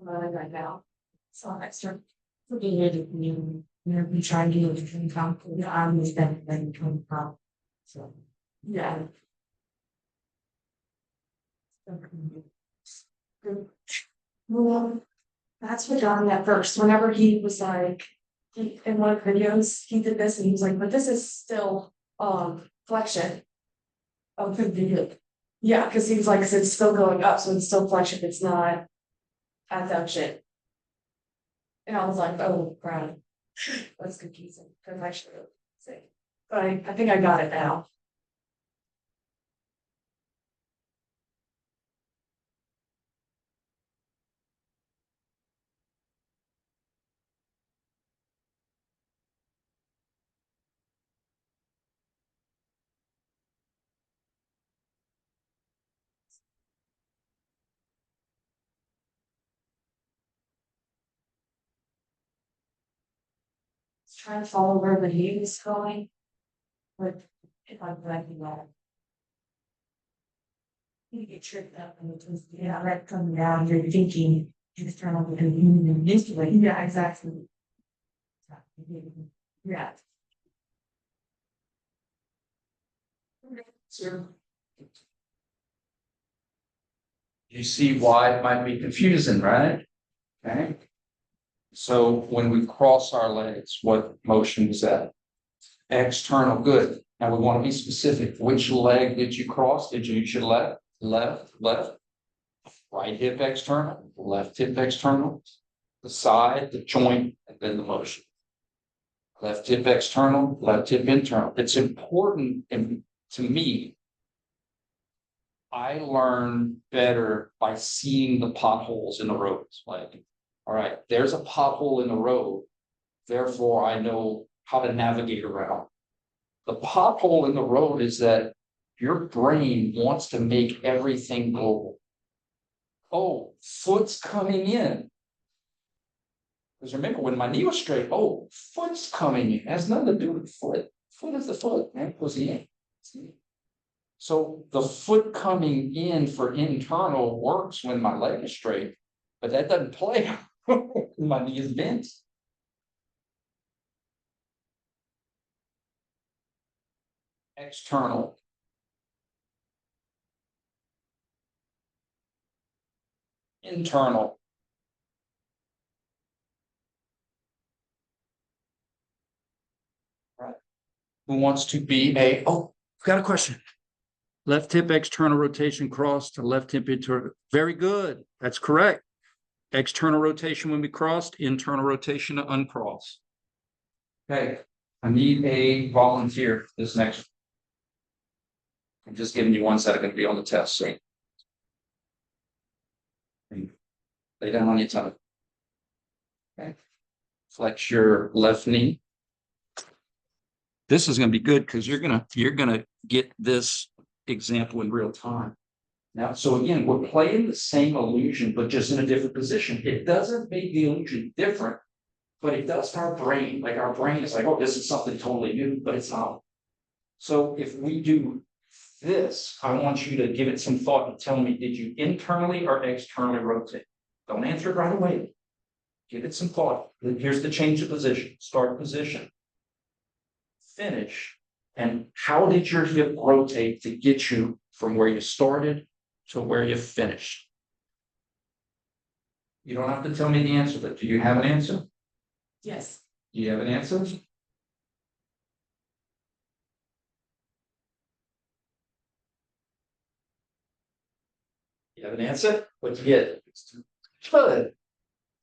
Right now. So extra. You're trying to use the arms that then come from. So, yeah. Well, that's what got me at first, whenever he was like, in one of the videos, he did this and he was like, but this is still, flexion. Of the video. Yeah, cause he was like, 'cause it's still going up, so it's still flexion, it's not adduction. And I was like, oh, crap, that's confusing, cause I should have said, but I think I got it now. Trying to follow where the heat is going. But if I'm correcting that. You get tripped up and it's, yeah, that coming down, you're thinking, just turn on the computer. Yeah, exactly. Yeah. Sure. You see why it might be confusing, right? Okay. So when we cross our legs, what motion is that? External, good. Now we want to be specific. Which leg did you cross? Did you use your left, left, left? Right hip external, left hip external, the side, the joint, and then the motion. Left hip external, left hip internal. It's important to me. I learn better by seeing the potholes in the roads. Like, all right, there's a pothole in the road. Therefore, I know how to navigate around. The pothole in the road is that your brain wants to make everything global. Oh, foot's coming in. Because remember, when my knee was straight, oh, foot's coming in. It has nothing to do with the foot. Foot is the foot, man. Goes in. So the foot coming in for internal works when my leg is straight, but that doesn't play when my knee is bent. External. Internal. Right. Who wants to be oh, got a question. Left hip external rotation cross to left hip internal. Very good. That's correct. External rotation when we crossed, internal rotation to uncross. Okay, I need a volunteer this next. I'm just giving you ones that are going to be on the test. So lay down on your tummy. Okay. Flex your left knee. This is going to be good because you're gonna get this example in real time. Now, so again, we're playing the same illusion, but just in a different position. It doesn't make the illusion different, but it does our brain. Like our brain is like, oh, this is something totally new, but it's not. So if we do this, I want you to give it some thought and tell me, did you internally or externally rotate? Don't answer it right away. Give it some thought. Here's the change of position. Start position. Finish. And how did your hip rotate to get you from where you started to where you finished? You don't have to tell me the answer, but do you have an answer? Yes. Do you have an answer? You have an answer? What'd you get? Good.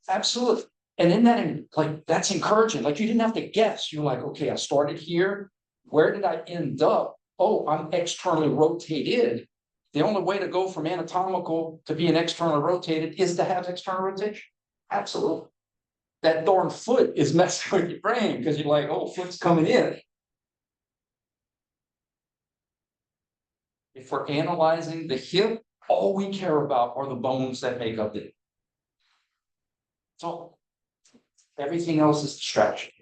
Absolutely. And in that, like, that's encouraging. Like, you didn't have to guess. You're like, okay, I started here. Where did I end up? Oh, I'm externally rotated. The only way to go from anatomical to being externally rotated is to have external rotation. Absolutely. That darn foot is messing with your brain because you're like, oh, foot's coming in. If we're analyzing the hip, all we care about are the bones that make up it. So everything else is distraction.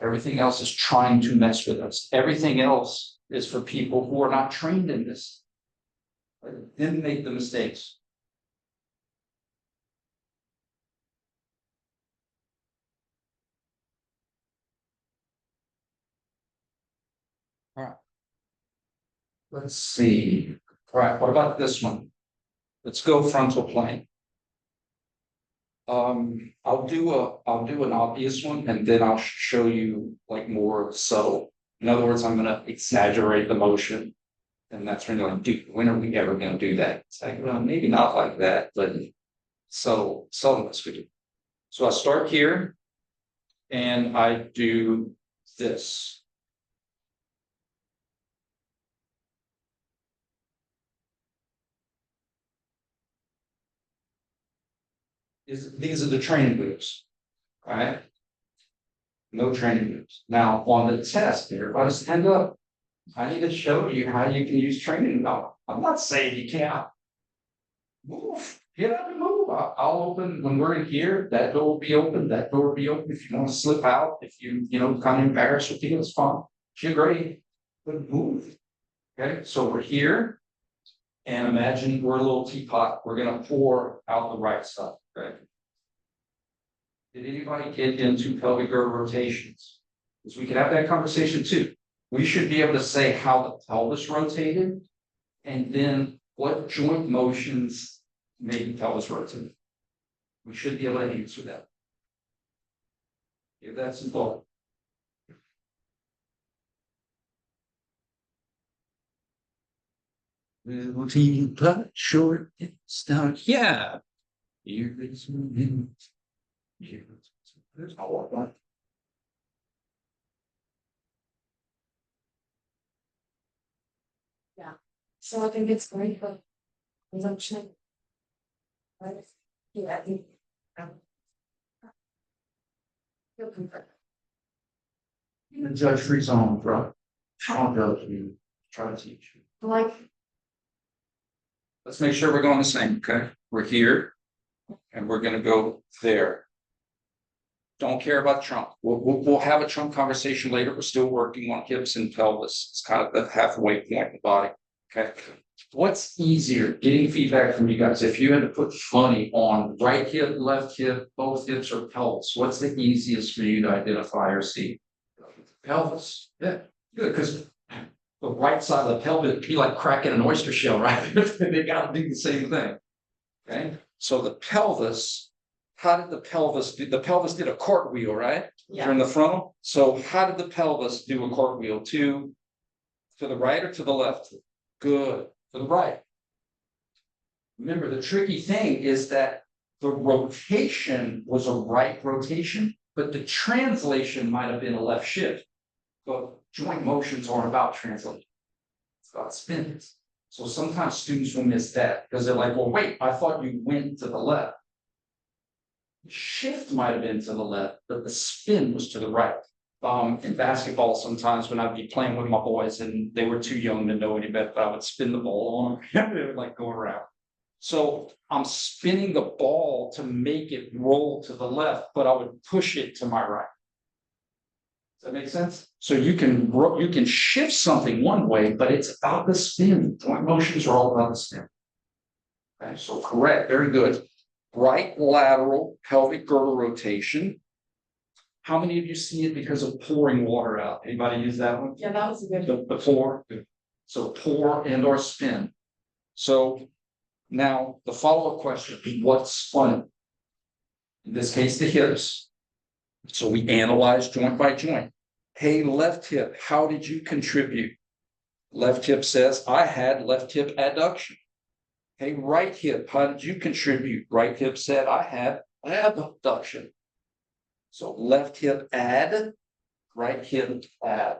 Everything else is trying to mess with us. Everything else is for people who are not trained in this. Didn't make the mistakes. All right. Let's see. All right, what about this one? Let's go frontal plane. I'll do an obvious one and then I'll show you like more subtle. In other words, I'm gonna exaggerate the motion. And that's when you're like, dude, when are we ever gonna do that? It's like, well, maybe not like that, but subtleness we do. So I start here and I do this. These are the training wheels, right? No training wheels. Now on the test, everybody stand up. I need to show you how you can use training. No, I'm not saying you can't move. Get up and move. I'll open when we're in here. That door will be open. That door will be open. If you want to slip out, if you know kind of embarrassed with you, it's fine. You're great, but move. Okay, so we're here, and imagine we're a little teapot. We're gonna pour out the right side. Okay. Did anybody get into pelvic girdle rotations? Because we can have that conversation too. We should be able to say how the pelvis rotated, and then what joint motions made the pelvis rotate. We should be able to answer that. If that's important. Little teapot, short, it's down. Yeah. There's all of that. So I think it's great for consumption. Right? Yeah, I think. Feel comfort. The judge free zone, bro. I'll go to you. Try to teach you. Like, Let's make sure we're going the same, okay? We're here and we're gonna go there. Don't care about trunk. We'll have a trunk conversation later. We're still working on hips and pelvis. It's kind of the halfway point in the body. Okay. What's easier? Getting feedback from you guys. If you had to put money on right hip, left hip, both hips, or pelvis, what's the easiest for you to identify or see? Pelvis. Yeah, good, because the right side of the pelvis be like cracking an oyster shell, right? They gotta do the same thing. Okay, so the pelvis, how did the pelvis do? The pelvis did a cartwheel, right? yeah, From the frontal. So how did the pelvis do a cartwheel? To the right or to the left? Good, to the right. Remember, the tricky thing is that the rotation was a right rotation, but the translation might have been a left shift. But joint motions aren't about translation. It's about spins. So sometimes students will miss that because they're like, well, wait, I thought you went to the left. The shift might have been to the left, but the spin was to the right. In basketball, sometimes when I'd be playing with my boys and they were too young to know any better, but I would spin the ball on them. They would like go around. So I'm spinning the ball to make it roll to the left, but I would push it to my right. Does that make sense? So you can shift something one way, but it's about the spin. Joint motions are all about the spin. Okay, so correct, very good. Right lateral pelvic girdle rotation. How many of you see it because of pouring water out? Anybody use that one? yeah, that was a good. The pour. So pour and or spin. So now the follow-up question: what's funny? In this case, the hips. So we analyze joint by joint. Hey, left hip, how did you contribute? Left hip says, I had left hip adduction. Hey, right hip, how did you contribute? Right hip said, I had abduction. So left hip add, right hip add.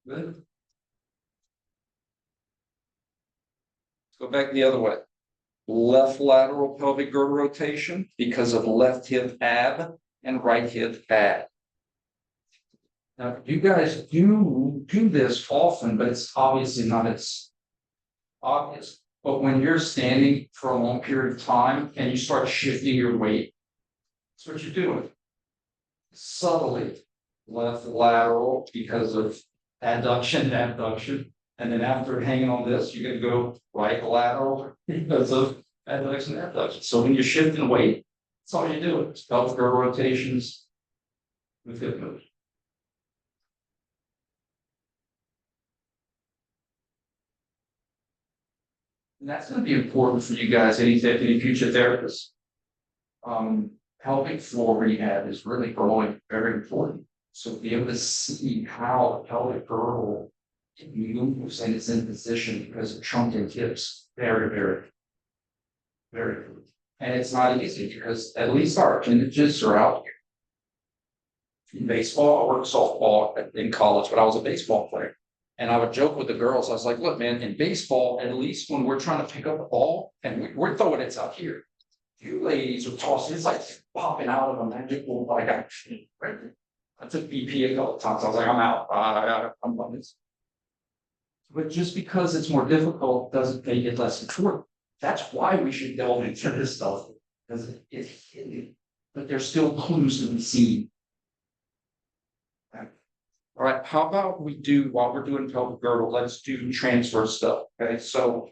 Good. Let's go back the other way. Left lateral pelvic girdle rotation because of left hip ab and right hip add. Now, you guys do this often, but it's obviously not as obvious. But when you're standing for a long period of time and you start shifting your weight, that's what you're doing. Subtly, left lateral because of adduction, abduction. And then after hanging on this, you're going to go right lateral because of adduction, abduction. So when you're shifting weight, that's all you're doing. It's pelvic girdle rotations with hip moves. And that's gonna be important for you guys, any future therapists. Pelvic floor rehab is really growing very important. So be able to see how the pelvic girdle moves and is in position because of trunk and hips, very good. And it's not easy because at least our appendages are out here. In baseball, I worked softball in college, but I was a baseball player. And I would joke with the girls, I was like, look, man, in baseball, at least when we're trying to pick up a ball and we're throwing it out here, you ladies are tossing, it's like popping out of a magical, like I took BP a couple of times, I was like, I'm out, I'm on this. But just because it's more difficult doesn't make it less important. That's why we should delve into this stuff, because it's hidden, but there's still clues to be seen. All right, how about we do, while we're doing pelvic girdle, let's do transfer stuff, okay? So,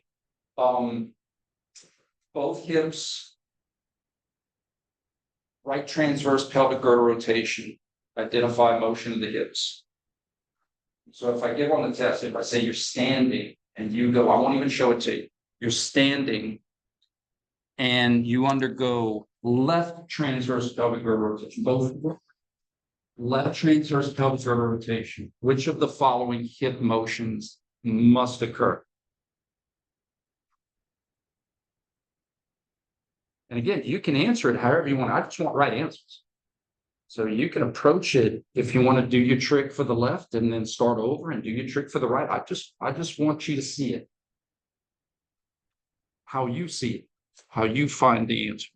both hips, right transverse pelvic girdle rotation, identify motion of the hips. So if I give on the test, if I say you're standing and you go, I won't even show it to you. You're standing and you undergo left transverse pelvic girdle rotation, both left transverse pelvic girdle rotation. Which of the following hip motions must occur? And again, you can answer it however you want. I just want right answers. So you can approach it if you want to do your trick for the left and then start over and do your trick for the right. I just want you to see it. How you see it, how you find the answer.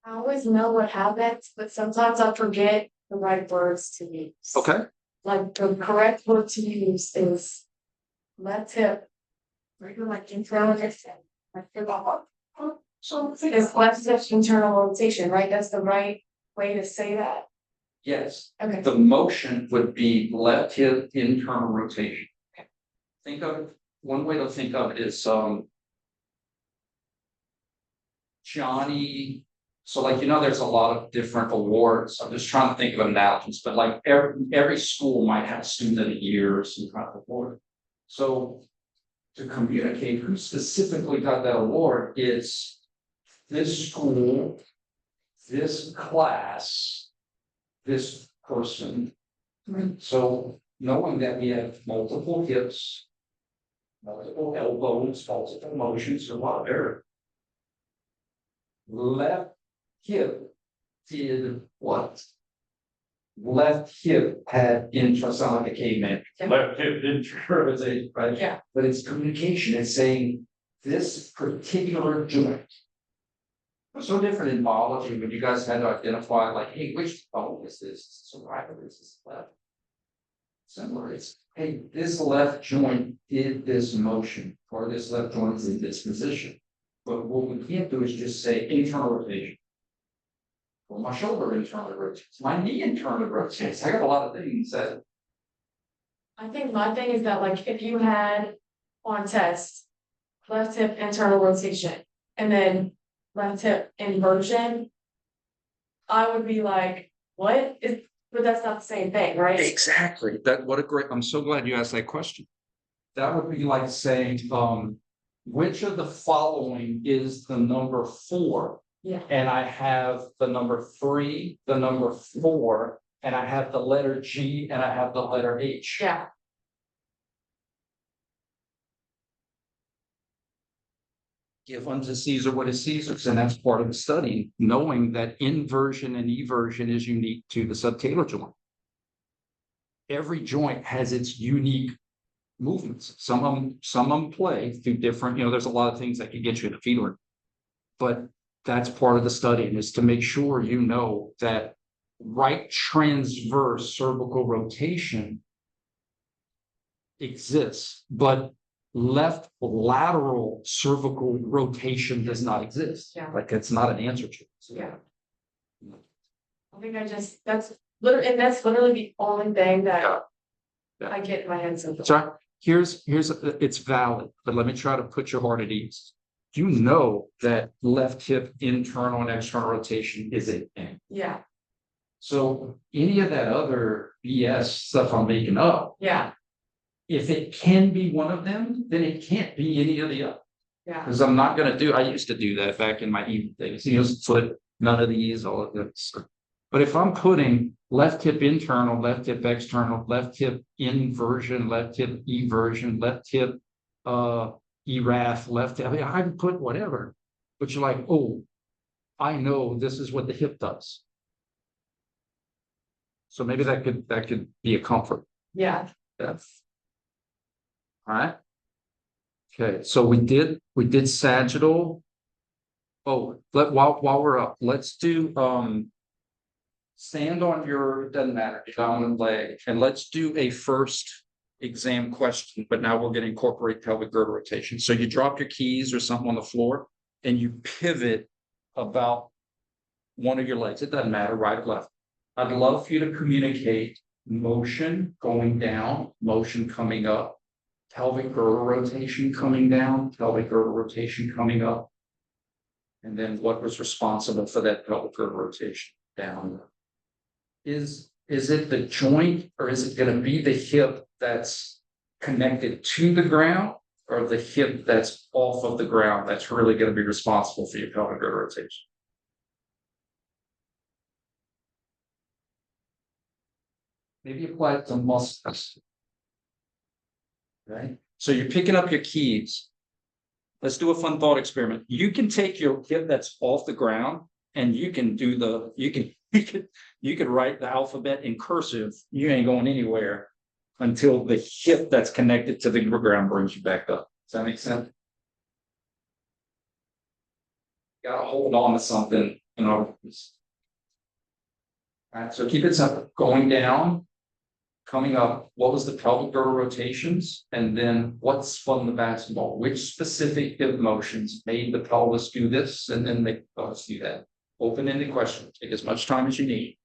I always know what happens, but sometimes I forget the right words to use. Okay. Like the correct word to use is left hip. Regular like internal rotation. So it's left hip internal rotation, right? That's the right way to say that. Yes. Okay. The motion would be left hip internal rotation. Okay. Think of it, one way to think of it is Johnny. So like, there's a lot of different awards. I'm just trying to think of analogies, but like every school might have a student of the year or some kind of award. So to communicate who specifically got that award, it's this school, this class, this person. So knowing that we have multiple hips, multiple elbows, multiple motions, a lot of error. Left hip did what? Left hip had sound like a caveman. Yeah. Left hip internalization, right? Yeah. But it's communication. It's saying this particular joint. It's so different in biology when you guys had to identify, like, hey, which bone is this? Is this right or is this left? Similar. It's, hey, this left joint did this motion, or this left joint is in this position. But what we can't do is just say internal rotation. Well, my shoulder internally rotates, my knee internally rotates. I got a lot of things that. I think my thing is that like if you had on test left hip internal rotation and then left hip inversion, I would be like, what is, but that's not the same thing, right? Exactly. I'm so glad you asked that question. That would be like saying, which of the following is the number 4? Yeah. And I have the number 3, the number 4, and I have the letter G and I have the letter H. Yeah. Give unto Caesar what is Caesar's, and that's part of the study, knowing that inversion and eversion is unique to the subtalar joint. Every joint has its unique movements. Some of them play through different, there's a lot of things that can get you in the feeler. But that's part of the study, is to make sure you know that right transverse cervical rotation exists, but left lateral cervical rotation does not exist. Yeah. Like it's not an answer to it. Yeah. I think that's literally the only thing that Yeah. I get in my head sometimes. Sorry, it's valid, but let me try to put your heart at ease. You know that left hip internal and external rotation is a thing. Yeah. So any of that other BS stuff I'm making up, Yeah. if it can be one of them, then it can't be any of the other. Yeah. Because I'm not gonna do, I used to do that back in my evening days, foot, none of these, all of this. But if I'm putting left hip internal, left hip external, left hip inversion, left hip eversion, left hip ERAF, left hip, I mean, I can put whatever. But you're like, oh, I know this is what the hip does. So maybe that could be a comfort. Yeah. That's all right. Okay, so we did sagittal. Oh, while we're up, let's do stand on your, doesn't matter, dominant leg, and let's do a first exam question, but now we're going to incorporate pelvic girdle rotation. So you drop your keys or something on the floor and you pivot about one of your legs. It doesn't matter, right or left. I'd love for you to communicate motion going down, motion coming up, pelvic girdle rotation coming down, pelvic girdle rotation coming up. And then what was responsible for that pelvic girdle rotation down? Is it the joint or is it going to be the hip that's connected to the ground or the hip that's off of the ground that's really going to be responsible for your pelvic girdle rotation? Maybe apply it to muscles. Right? So you're picking up your keys. Let's do a fun thought experiment. You can take your hip that's off the ground and you can do you could write the alphabet in cursive. You ain't going anywhere until the hip that's connected to the ground brings you back up. Does that make sense? You gotta hold on to something, you know. All right, so keep it simple. Going down, coming up, what was the pelvic girdle rotations? And then what's from the basketball? Which specific hip motions made the pelvis do this and then make the pelvis do that? Open-ended question. Take as much time as you need.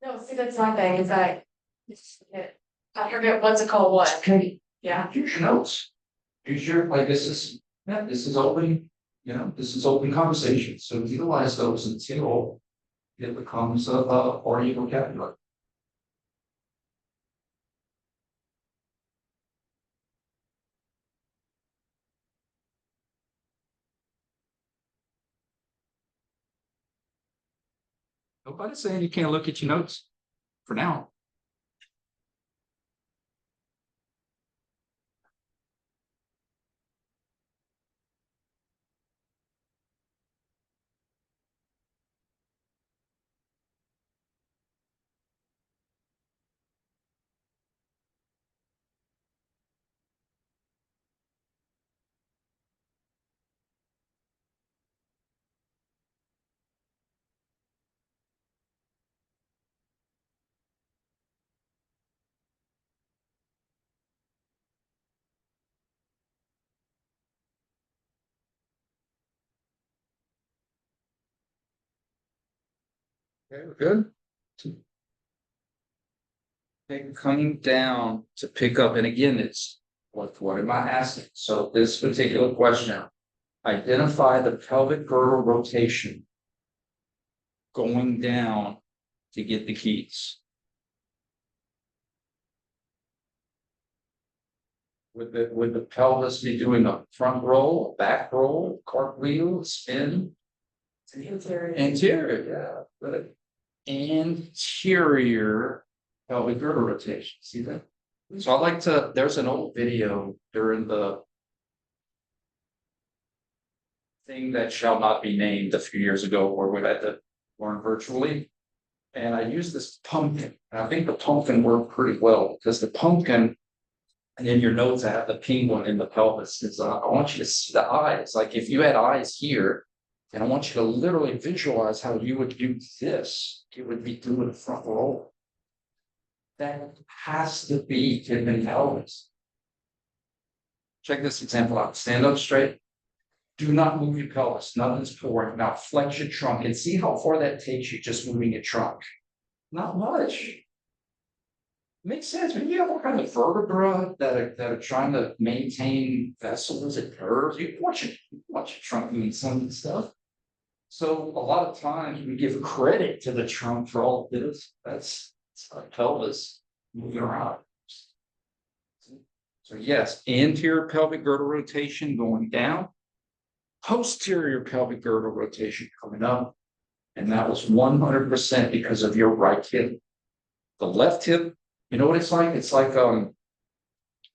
No, see, that's my thing, is I forget what's it called, what? Okay. Yeah. Use your notes. Use your, like, this is open, this is open conversation. So utilize those until it becomes a part of your vocabulary. Nobody's saying you can't look at your notes for now. Okay, we're good. Okay, coming down to pick up, and again, it's what am I asking? So this particular question, identify the pelvic girdle rotation going down to get the keys. Would the pelvis be doing a front roll, a back roll, cartwheel, spin? Anterior, yeah. Good. Anterior pelvic girdle rotation. See that? So I like to, there's an old video during the thing that shall not be named a few years ago where we had to learn virtually. And I used this pumpkin. And I think the pumpkin worked pretty well because the pumpkin, and in your notes, I have the penguin in the pelvis. Is I want you to see the eyes. Like if you had eyes here, and I want you to literally visualize how you would do this. You would be doing a front roll. That has to be hip and pelvis. Check this example out. Stand up straight. Do not move your pelvis. Nothing's pouring. Now flex your trunk and see how far that takes you just moving your trunk. Not much. Makes sense. When you have all kind of vertebra that are trying to maintain vessels and nerves, you watch your trunk doing some of the stuff. So a lot of times we give credit to the trunk for all of this. It's our pelvis moving around. So yes, anterior pelvic girdle rotation going down, posterior pelvic girdle rotation coming up. And that was 100% because of your right hip. The left hip, you know what it's like? It's like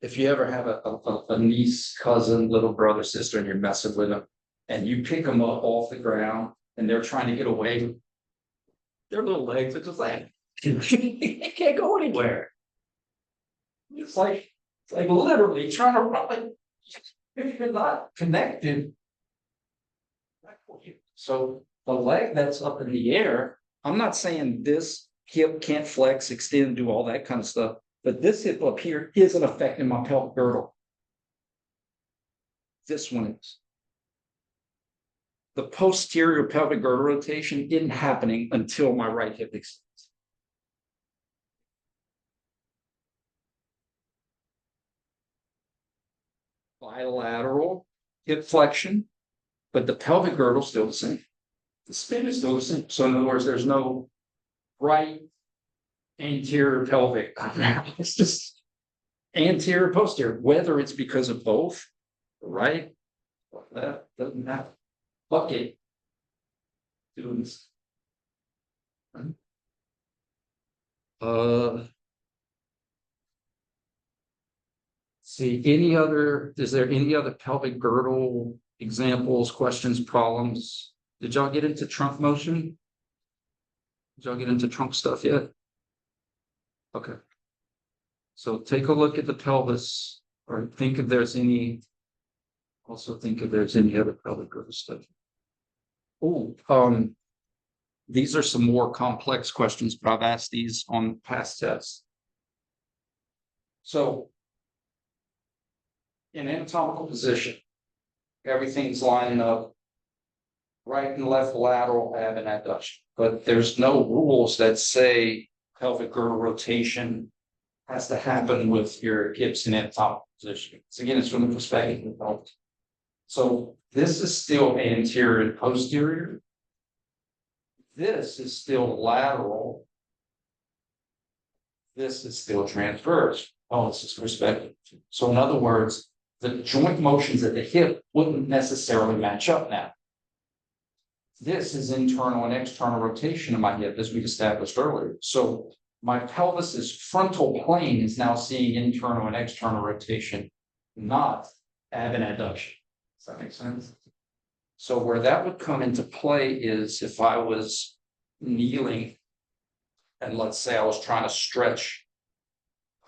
if you ever have a niece, cousin, little brother, sister, and you're messing with them, and you pick them up off the ground and they're trying to get away, their little legs are just like they can't go anywhere. It's like literally trying to run. If you're not connected. So the leg that's up in the air, I'm not saying this hip can't flex, extend, do all that kind of stuff, but this hip up here isn't affecting my pelvic girdle. This one is. The posterior pelvic girdle rotation isn't happening until my right hip extends. Bilateral hip flexion, but the pelvic girdle is still the same. The spin is still the same. So in other words, there's no right anterior pelvic. It's just anterior, posterior, whether it's because of both, right? That doesn't matter. Bucket doing this. See, is there any other pelvic girdle examples, questions, problems? Did y'all get into trunk motion? Did y'all get into trunk stuff yet? Okay. So take a look at the pelvis, or think if there's any, also think if there's any other pelvic girdle stuff. Oh, these are some more complex questions, but I've asked these on past tests. So in anatomical position, everything's lining up, right and left lateral ab and adduction, but there's no rules that say pelvic girdle rotation has to happen with your hips in anatomical position. So again, it's from the perspective of the pelvis. So this is still anterior and posterior. This is still lateral. This is still transverse. Oh, this is perspective. So in other words, the joint motions at the hip wouldn't necessarily match up now. This is internal and external rotation of my hip, as we established earlier. So my pelvis's frontal plane is now seeing internal and external rotation, not ab and adduction. Does that make sense? So where that would come into play is if I was kneeling and let's say I was trying to stretch,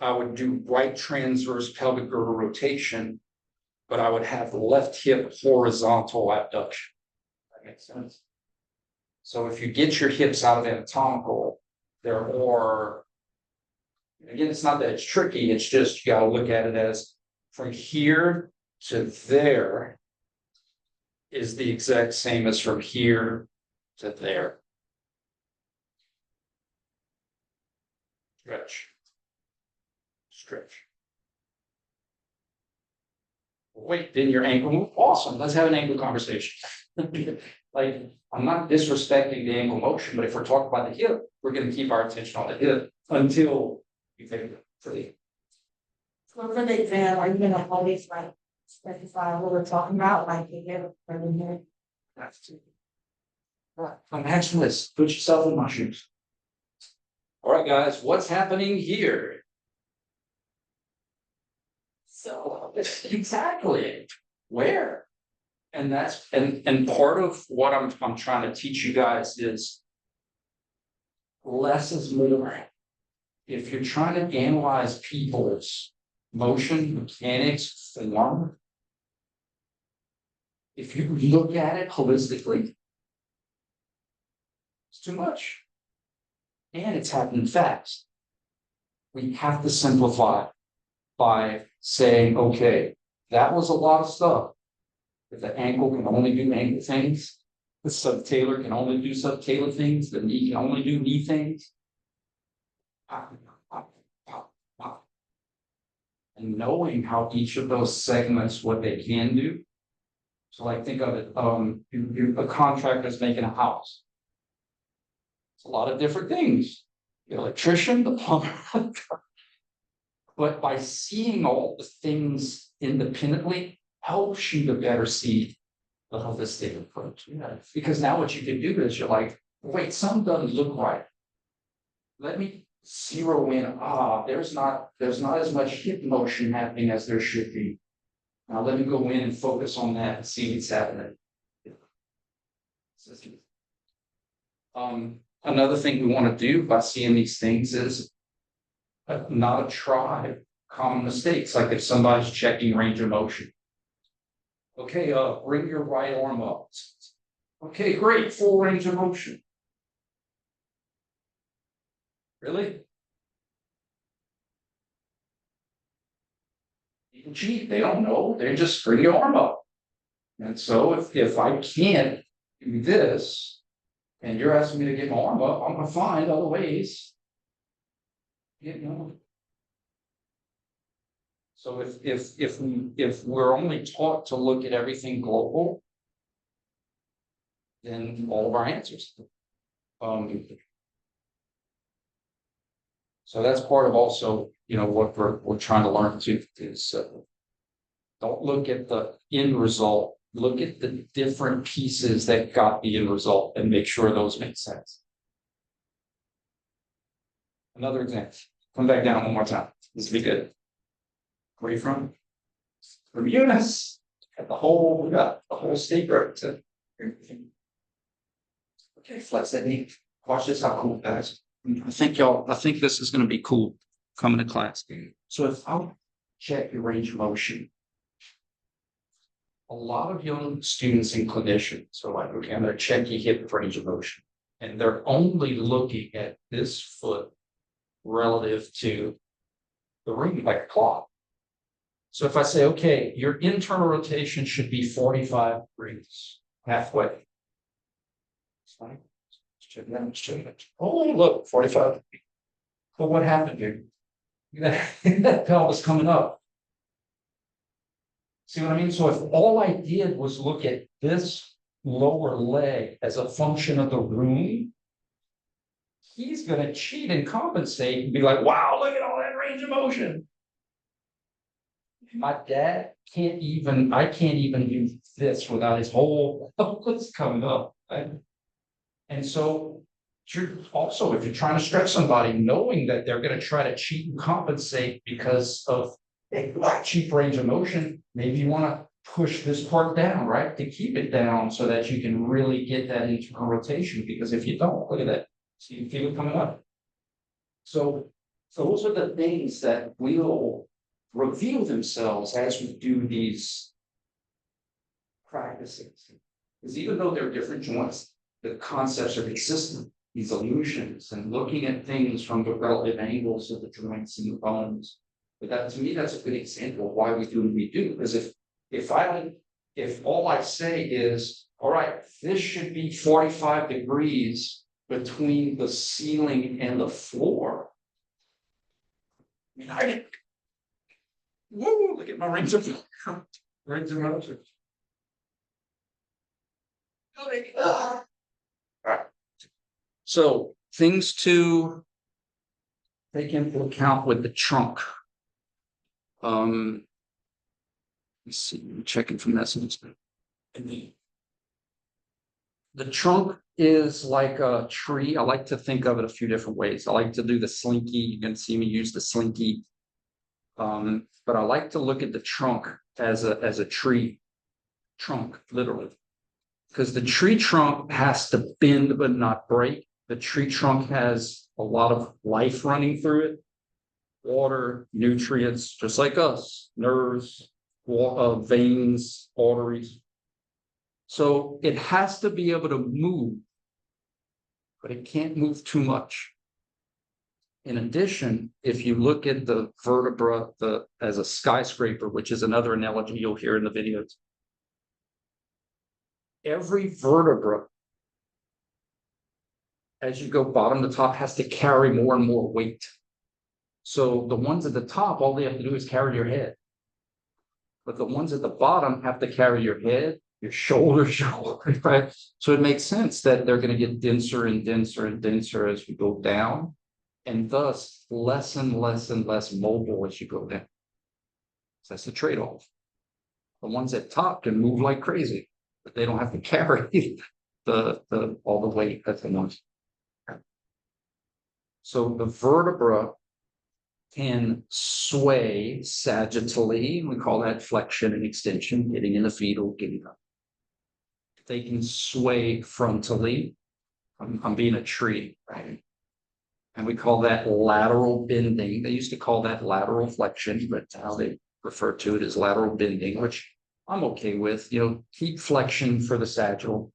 I would do right transverse pelvic girdle rotation, but I would have the left hip horizontal abduction. That makes sense. So if you get your hips out of anatomical, they're more, again, it's not that it's tricky, it's just you got to look at it as from here to there is the exact same as from here to there. Stretch. Stretch. Wait, didn't your ankle move? Awesome. Let's have an ankle conversation. Like, I'm not disrespecting the ankle motion, but if we're talking about the hip, we're going to keep our attention on the hip until you take it for the. So for the exam, are you gonna always like specify what we're talking about, like you get for the minute? That's it. Right. Imagine this. Put yourself in my shoes. All right, guys, what's happening here? So exactly where? And that's and part of what I'm trying to teach you guys is less is more. If you're trying to analyze people's motion, mechanics, form, if you look at it holistically, it's too much. And it's happening fast. We have to simplify by saying, okay, that was a lot of stuff. If the ankle can only do ankle things, the subtalar can only do subtalar things, the knee can only do knee things. Pop, pop, pop, pop. And knowing how each of those segments, what they can do. So like think of it, a contractor's making a house. It's a lot of different things. the electrician, the plumber. But by seeing all the things independently helps you to better see the holistic approach. Yeah. Because now what you can do is you're like, wait, something doesn't look right. Let me zero in. There's not as much hip motion happening as there should be. Now let me go in and focus on that and see what's happening. Another thing we want to do by seeing these things is not try common mistakes. Like if somebody's checking range of motion. Okay, bring your right arm up. Okay, great, full range of motion. Really? Gee, they don't know. They just bring your arm up. And so if I can't do this, and you're asking me to get my arm up, I'm gonna find other ways. You know. So if we're only taught to look at everything global, then all of our answers. So that's part of also, what we're trying to learn too is don't look at the end result. Look at the different pieces that got the end result and make sure those make sense. Another example. Come back down one more time. This will be good. Where are you from? From Eunice. We got the whole state representative. Okay, flex that knee. Watch this how cool that is. I think this is going to be cool coming to class. So if I'll check your range of motion, a lot of young students and clinicians are like, okay, I'm going to check your hip range of motion. And they're only looking at this foot relative to the ring, like a clock. So if I say, okay, your internal rotation should be 45 degrees, halfway. It's fine. Let's check that. Oh, look, 45. But what happened here? That pelvis coming up. See what I mean? So if all I did was look at this lower leg as a function of the room, he's going to cheat and compensate and be like, wow, look at all that range of motion. My dad I can't even do this without his whole pelvis coming up. Right? And so also, if you're trying to stretch somebody, knowing that they're going to try to cheat and compensate because of a cheap range of motion, maybe you want to push this part down, right? To keep it down so that you can really get that internal rotation. Because if you don't, look at that. So you feel it coming up. So those are the things that will reveal themselves as we do these practices. Because even though they're different joints, the concepts are consistent. These illusions and looking at things from the relative angles of the joints and the bones. But that, to me, that's a good example of why we do what we do. Because if all I say is, all right, this should be 45 degrees between the ceiling and the floor. Whoa, look at my range of motion. All right. So things to take into account with the trunk. Let's see, I'm checking for messages. The trunk is like a tree. I like to think of it a few different ways. I like to do the slinky. You can see me use the slinky. But I like to look at the trunk as a tree trunk, literally. Because the tree trunk has to bend but not break. The tree trunk has a lot of life running through it. Water, nutrients, just like us, nerves, veins, arteries. So it has to be able to move, but it can't move too much. In addition, if you look at the vertebra as a skyscraper, which is another analogy you'll hear in the videos, every vertebra, as you go bottom to top, has to carry more and more weight. So the ones at the top, all they have to do is carry your head. But the ones at the bottom have to carry your head, your shoulders, right? So it makes sense that they're going to get denser and denser and denser as we go down. and thus less and less and less mobile as you go down. So that's the trade-off. The ones at top can move like crazy, but they don't have to carry the all the weight that they want. So the vertebra can sway sagittally. We call that flexion and extension, getting in the fetal, getting up. They can sway frontally. I'm being a tree, right? And we call that lateral bending. They used to call that lateral flexion, but now they refer to it as lateral bending, which I'm okay with. Keep flexion for the sagittal,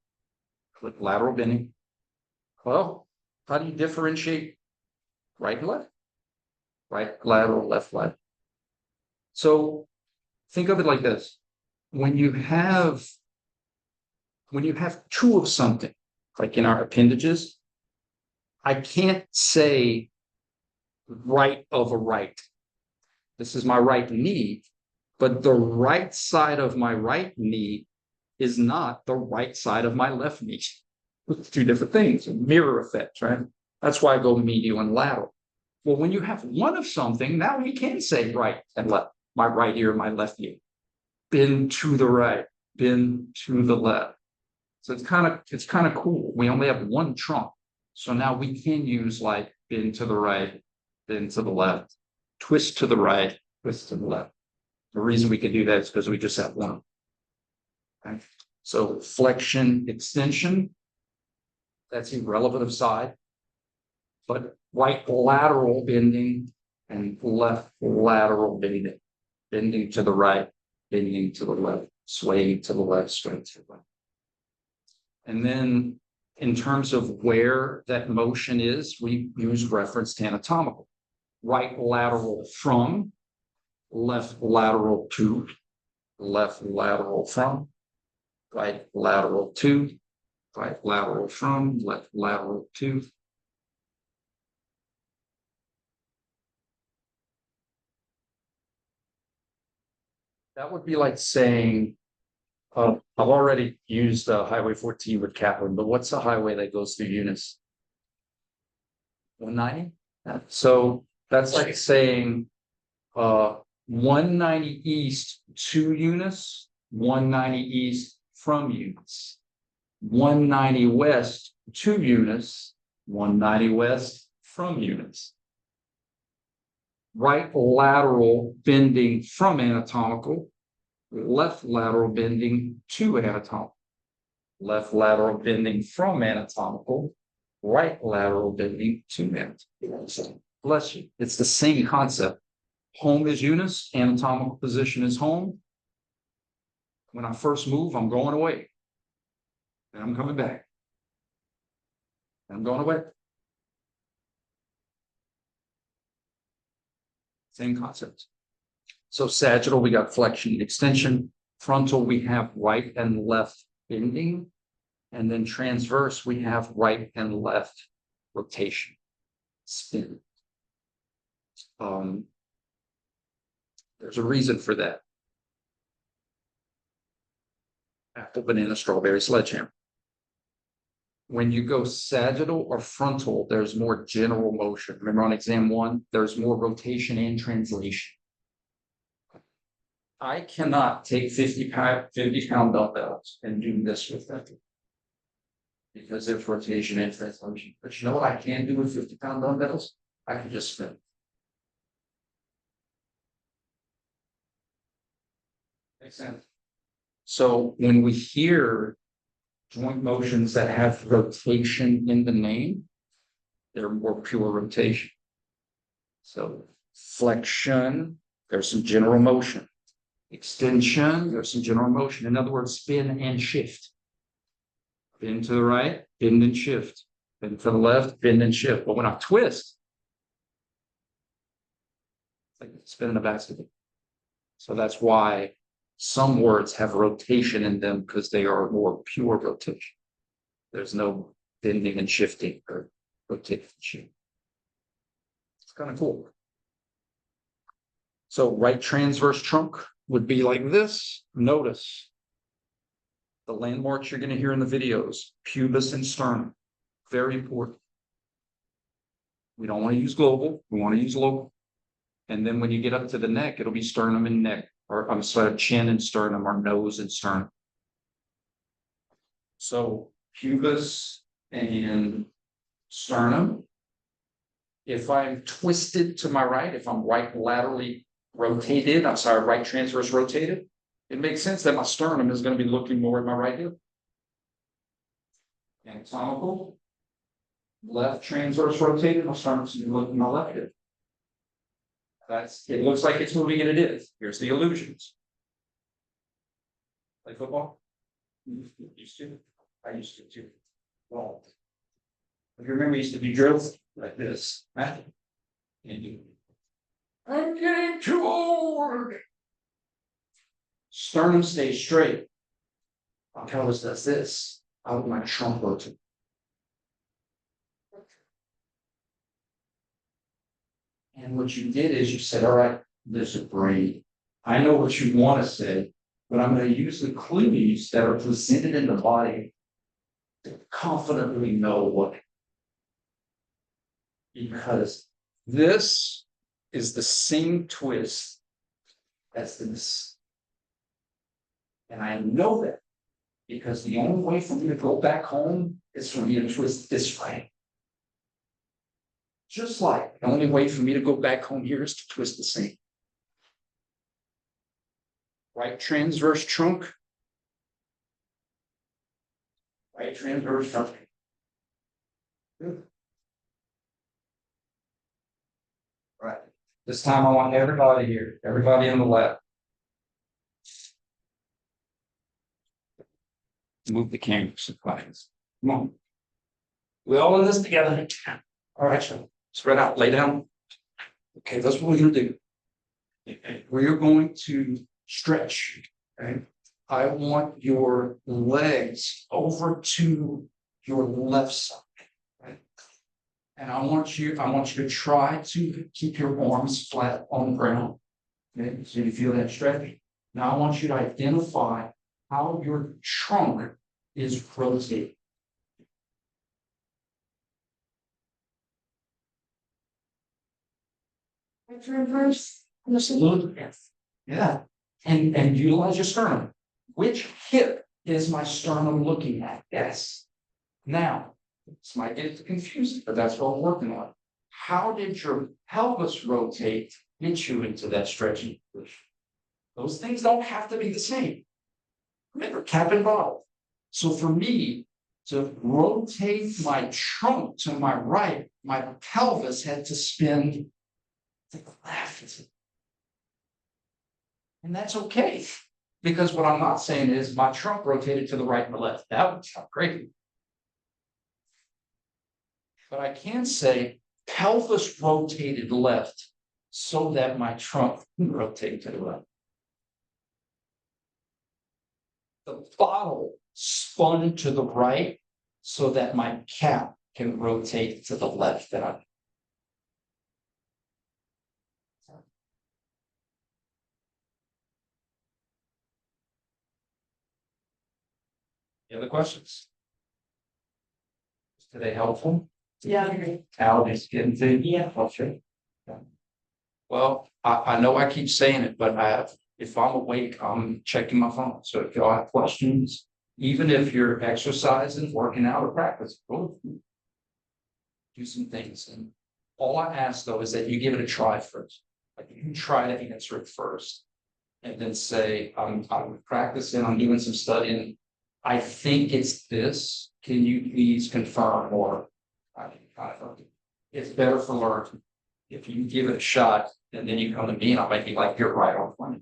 with lateral bending. Well, how do you differentiate right and left? Right lateral, left lateral. So think of it like this. When you have two of something, like in our appendages, I can't say right of a right. This is my right knee, but the right side of my right knee is not the right side of my left knee. It's two different things, mirror effects, right? That's why I go medial and lateral. Well, when you have one of something, now we can say right and left. My right ear, my left ear. Bend to the right, bend to the left. So it's kind of cool. We only have one trunk. So now we can use like bend to the right, bend to the left, twist to the right, twist to the left. The reason we can do that is because we just have one. Okay? So flexion, extension, that's irrelevant of side. But right lateral bending and left lateral bending, bending to the right, bending to the left, swaying to the left, swaying to the left. And then in terms of where that motion is, we use reference to anatomical. Right lateral from, left lateral to, left lateral from, right lateral to, right lateral from, left lateral to. That would be like saying, I've already used Highway 14 with Kaplan, but what's the highway that goes through Eunice? 190? So that's like saying 190 east to Eunice, 190 east from Eunice, 190 west to Eunice, 190 west from Eunice. Right lateral bending from anatomical, left lateral bending to anatomical, left lateral bending from anatomical, right lateral bending to anatomical. Bless you. It's the same concept. Home is Eunice, anatomical position is home. When I first move, I'm going away. And I'm coming back. And I'm going away. Same concept. So sagittal, we got flexion and extension. Frontal, we have right and left bending. And then transverse, we have right and left rotation, spin. There's a reason for that. Apple, banana, strawberry, sledgehammer. When you go sagittal or frontal, there's more general motion. Remember on exam 1, there's more rotation and translation. I cannot take 50-pound dumbbells and do this with them because there's rotation and translation. But you know what I can do with 50-pound dumbbells? I can just spin. Makes sense. So when we hear joint motions that have rotation in the name, they're more pure rotation. So flexion, there's some general motion. Extension, there's some general motion. In other words, spin and shift. Bend to the right, bend and shift. Bend to the left, bend and shift. But when I twist, it's like spinning a basketball. So that's why some words have rotation in them because they are more pure rotation. There's no bending and shifting or rotation. It's kind of cool. So right transverse trunk would be like this. Notice the landmarks you're going to hear in the videos, pubis and sternum. Very important. We don't want to use global, we want to use local. And then when you get up to the neck, it'll be sternum and neck, or I'm sorry, chin and sternum, or nose and sternum. So pubis and sternum. If I'm twisted to my right, if I'm right laterally rotated, I'm sorry, right transverse rotated, it makes sense that my sternum is going to be looking more at my right hip. Anatomical, left transverse rotated, my sternum's going to be looking at my left hip. It looks like it's moving and it is. Here's the illusions. Play football? Used to. I used to too. Well, if you remember, we used to do drills like this. Right? And I'm getting too old. Sternum stays straight. My pelvis does this. Out of my trunk rotate. And what you did is you said, all right, there's a brain. I know what you want to say, but I'm going to use the clues that are presented in the body to confidently know what. Because this is the same twist as this. And I know that because the only way for me to go back home is for me to twist this way. Just like the only way for me to go back home here is to twist the same. Right transverse trunk. Right transverse trunk. Good. Right. This time I want everybody here, everybody on the left. Move the camera, please. Come on. We all in this together. All right, so spread out, lay down. Okay, that's what we're gonna do. We're going to stretch. Okay. I want your legs over to your left side. Right? And I want you to try to keep your arms flat on the ground. Okay, so you feel that stretch. Now I want you to identify how your trunk is rotating. Reverse. Yes. Yeah. And utilize your sternum. Which hip is my sternum looking at? Yes. Now, this might get confusing, but that's what we're working on. How did your pelvis rotate get you into that stretching position? Those things don't have to be the same. Remember, cap and bottle. So for me to rotate my trunk to my right, my pelvis had to spin to the left. And that's okay. Because what I'm not saying is my trunk rotated to the right and the left. That would sound crazy. But I can say pelvis rotated left so that my trunk can rotate to the right. The bottle spun to the right so that my cap can rotate to the left. That I Any other questions? Are they helpful? Yeah. Al is getting to yeah. Okay. Well, I know I keep saying it, but if I'm awake, I'm checking my phone. So if y'all have questions, even if you're exercising, working out, or practicing, go do some things. And all I ask though is that you give it a try first. Like you can try to answer it first, and then say, I'm practicing, I'm doing some studying. I think it's this. Can you please confirm or it's better for learning. If you give it a shot and then you come to me and I might be like, you're right on point.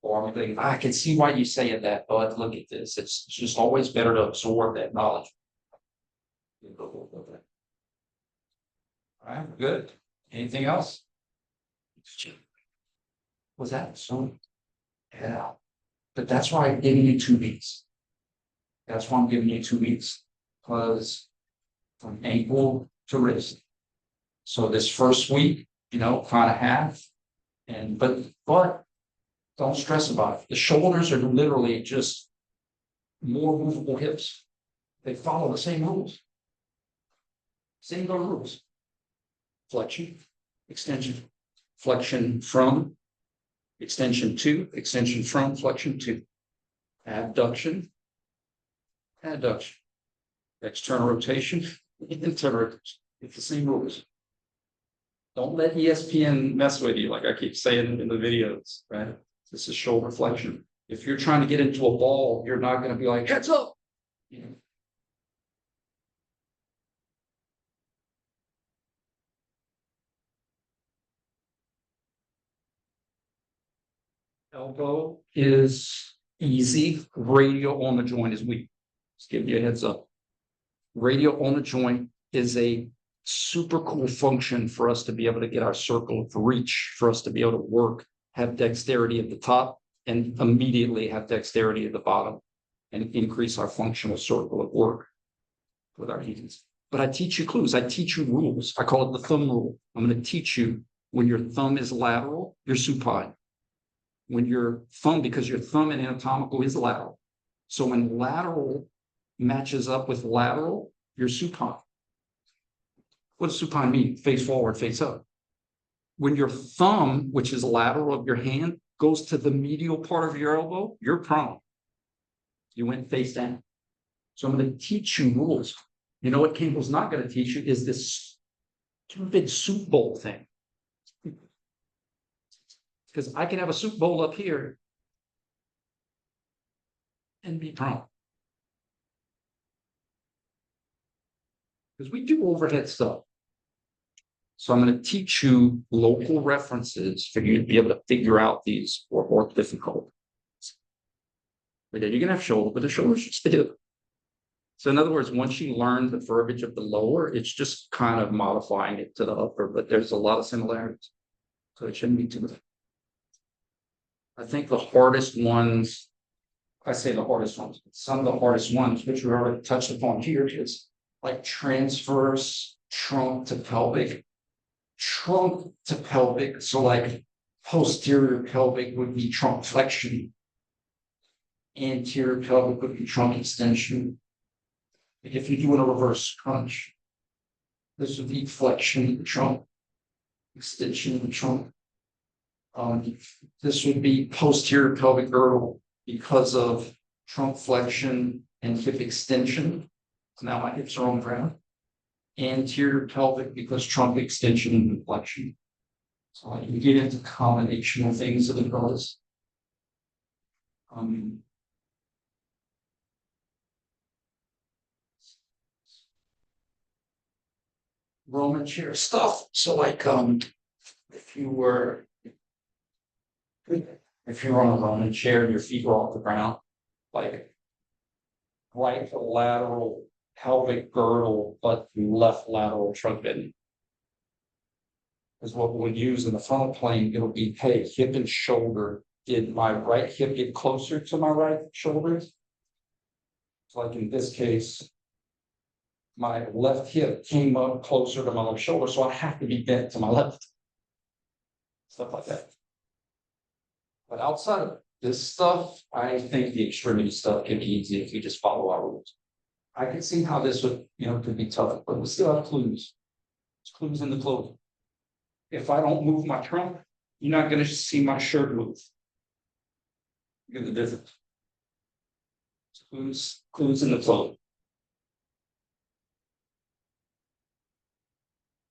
Or I'm thinking, I can see why you saying that, but look at this. It's just always better to absorb that knowledge. All right, good. Anything else? Was that so? Yeah. But that's why I'm giving you 2 weeks. That's why I'm giving you 2 weeks. Because from ankle to wrist. So this first week, kind of half. But don't stress about it. The shoulders are literally just more movable hips. They follow the same rules. Same rules. flexion, extension, flexion from, extension to, extension from, flexion to, abduction, adduction, external rotation, internal rotation. It's the same rules. Don't let ESPN mess with you, like I keep saying in the videos, right? This is shoulder flexion. If you're trying to get into a ball, you're not going to be like, heads up. You know, elbow is easy. Radial on the joint is weak. Just give you a heads up. Radial on the joint is a super cool function for us to be able to get our circle of reach, for us to be able to work, have dexterity at the top, and immediately have dexterity at the bottom, and increase our functional circle of work with our hands. But I teach you clues. I teach you rules. I call it the thumb rule. I'm going to teach you when your thumb is lateral, you're supine. When your thumb, because your thumb in anatomical is lateral. So when lateral matches up with lateral, you're supine. What does supine mean? Face forward, face up. When your thumb, which is lateral of your hand, goes to the medial part of your elbow, you're prone. You went face down. So I'm going to teach you rules. You know what Campbell's not going to teach you is this stupid soup bowl thing. Because I can have a soup bowl up here and be prone. Because we do overhead stuff. So I'm going to teach you local references for you to be able to figure out these or more difficult. But then you're going to have shoulder, but the shoulders should stay. So in other words, once you learn the verbiage of the lower, it's just kind of modifying it to the upper, but there's a lot of similarities. So it shouldn't be too much. I think the hardest ones, I say the hardest ones, some of the hardest ones, which we already touched upon here, is like transverse trunk to pelvic. Trunk to pelvic, so like posterior pelvic would be trunk flexion. Anterior pelvic would be trunk extension. If you're doing a reverse crunch, this would be flexion of the trunk, extension of the trunk. This would be posterior pelvic girdle because of trunk flexion and hip extension. So now my hips are on the ground. Anterior pelvic because trunk extension and flexion. So you get into combination of things that it does. Roman chair stuff. So like if you were on a Roman chair and your feet were off the ground, like right lateral pelvic girdle, but left lateral trunk bending is what we would use in the frontal plane. It'll be, hey, hip and shoulder. Did my right hip get closer to my right shoulder? So like in this case, my left hip came up closer to my left shoulder, so I have to be bent to my left. Stuff like that. But outside of this stuff, I think the extremity stuff can be easy if you just follow our rules. I can see how this would, could be tough, but we still have clues. There's clues in the clothing. If I don't move my trunk, you're not going to see my shirt move. Look at the difference. Clues in the clothing.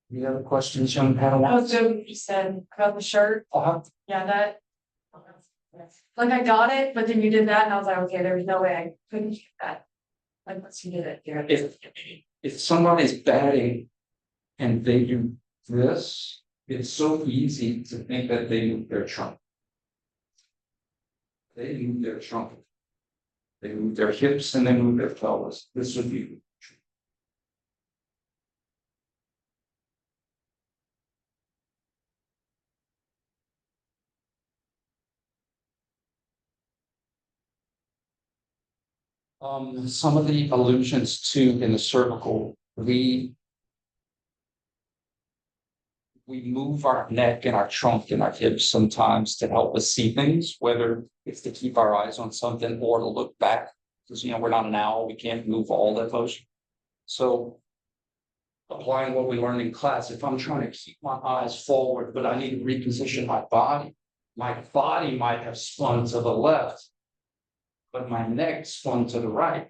Any other questions, young Padawan? Oh, so you said about the shirt. Uh-huh. Yeah, that. Like I got it, but then you did that, and I was like, okay, there was no way I couldn't get that. Like once you did it, yeah. If somebody's batting and they do this, it's so easy to think that they move their trunk. They move their trunk. They move their hips and they move their pelvis. This would be. Some of the allusions to in the cervical, we move our neck and our trunk and our hips sometimes to help us see things, whether it's to keep our eyes on something or to look back. Because we're not an owl, we can't move all that motion. So applying what we learned in class, if I'm trying to keep my eyes forward, but I need to reposition my body might have spun to the left, but my neck spun to the right.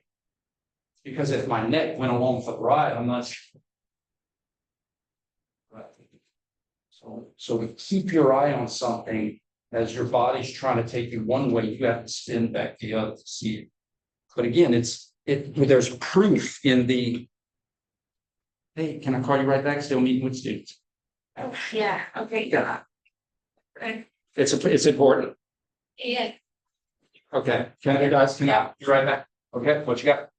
Because if my neck went along for the ride, I'm not sure. Right. So keep your eye on something as your body's trying to take you one way, you have to spin back the other to see it. But again, there's proof in the, hey, can I call you right back? Still meeting with students. Oh, yeah, okay, Yeah, okay, it's important. yeah. Okay, can you guys, can I be right back? Okay, what you got?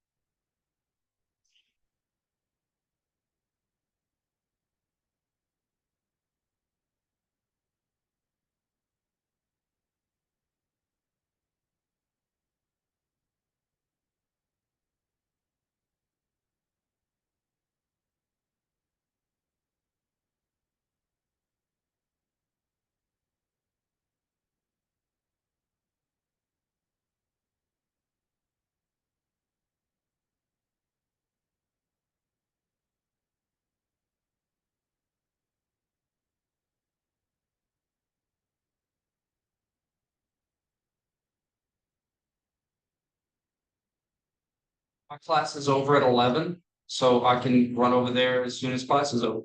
My class is over at 11, so I can run over there as soon as class is over.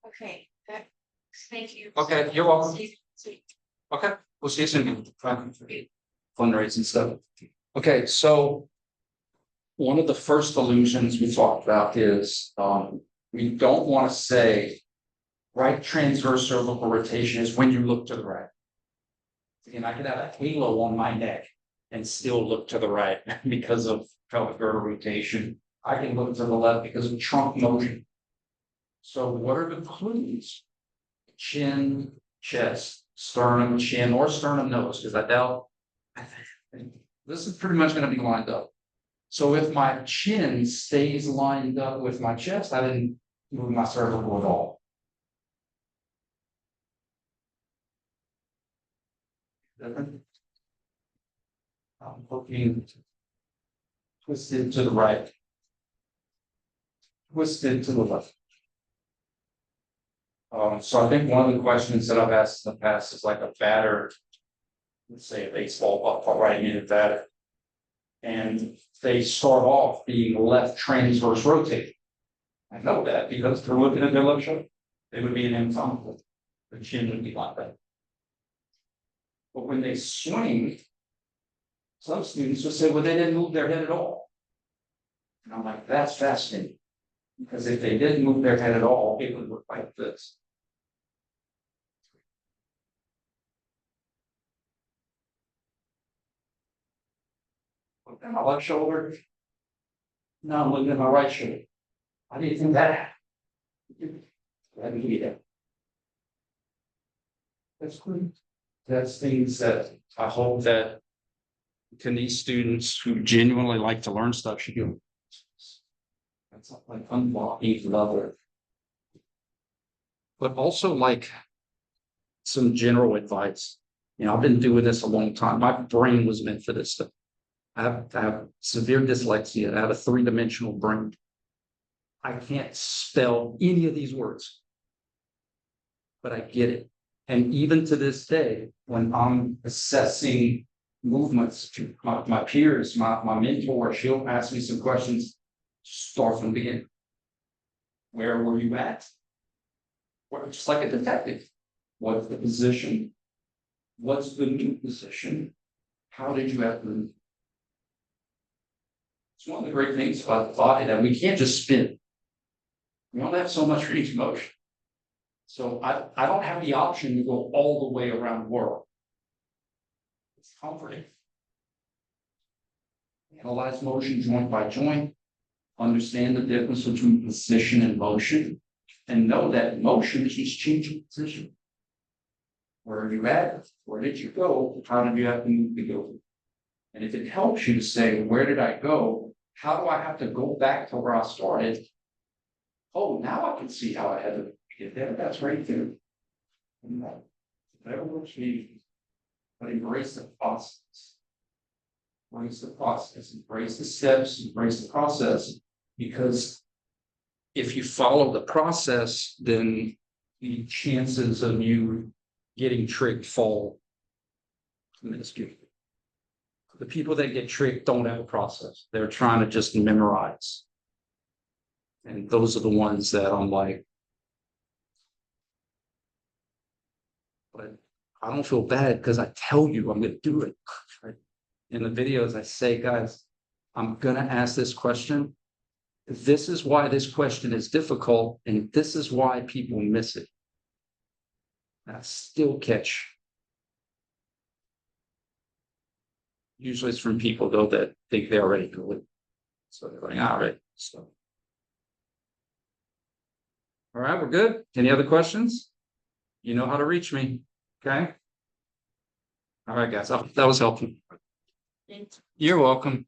Okay, okay, thank you. Okay, you're welcome. See- Okay, we'll see you soon. Fundraising stuff. Okay, so one of the first illusions we talked about is we don't want to say right transverse cervical rotation is when you look to the right. And I could have a halo on my neck and still look to the right because of pelvic girdle rotation. I can look to the left because of trunk motion. So what are the clues? Chin, chest, sternum, chin, or sternum nose, because I doubt this is pretty much going to be lined up. So if my chin stays lined up with my chest, I didn't move my cervical at all. I'm looking twisted to the right, twisted to the left. So I think one of the questions that I've asked in the past is like a batter, let's say a baseball right-handed batter, and they start off being left transverse rotating. I know that because they're looking at their left shoulder. They would be an infallible. The chin would be like that. But when they swing, some students will say, well, they didn't move their head at all. And I'm like, that's fascinating. Because if they didn't move their head at all, it would look like this. Look at my left shoulder. Now I'm looking at my right shoulder. How do you think that happened? Let me get it. That's good. That's things that I hope that KNES students who genuinely like to learn stuff should do. That's like unlocking level. But also like some general advice. You know, I've been doing this a long time. My brain was meant for this stuff. I have severe dyslexia. I have a three-dimensional brain. I can't spell any of these words, but I get it. And even to this day, when I'm assessing movements to my peers, my mentor, she'll ask me some questions, start from the beginning. Where were you at? Just like a detective. What's the position? What's the new position? How did you have to move? It's one of the great things about the body that we can't just spin. We don't have so much range of motion. So I don't have the option to go all the way around the world. It's comforting. Analyze motion joint by joint, understand the difference between position and motion, and know that motion is just changing position. Where are you at? Where did you go? How did you have to move to go? And if it helps you to say, where did I go? How do I have to go back to where I started? Oh, now I can see how I had to get there. That's right there. Whatever works for you. But embrace the process. Embrace the process. Embrace the steps. Embrace the process. Because if you follow the process, then the chances of you getting tricked fall minuscule. The people that get tricked don't have a process. They're trying to just memorize. And those are the ones that I'm like, but I don't feel bad because I tell you I'm going to do it. Right? In the videos, I say, guys, I'm going to ask this question. This is why this question is difficult, and this is why people miss it. I still catch. Usually it's from people, though, that think they already know it. So they're like, all right. So, all right, we're good. Any other questions? You know how to reach me. Okay. All right, guys. That was helpful. You're welcome.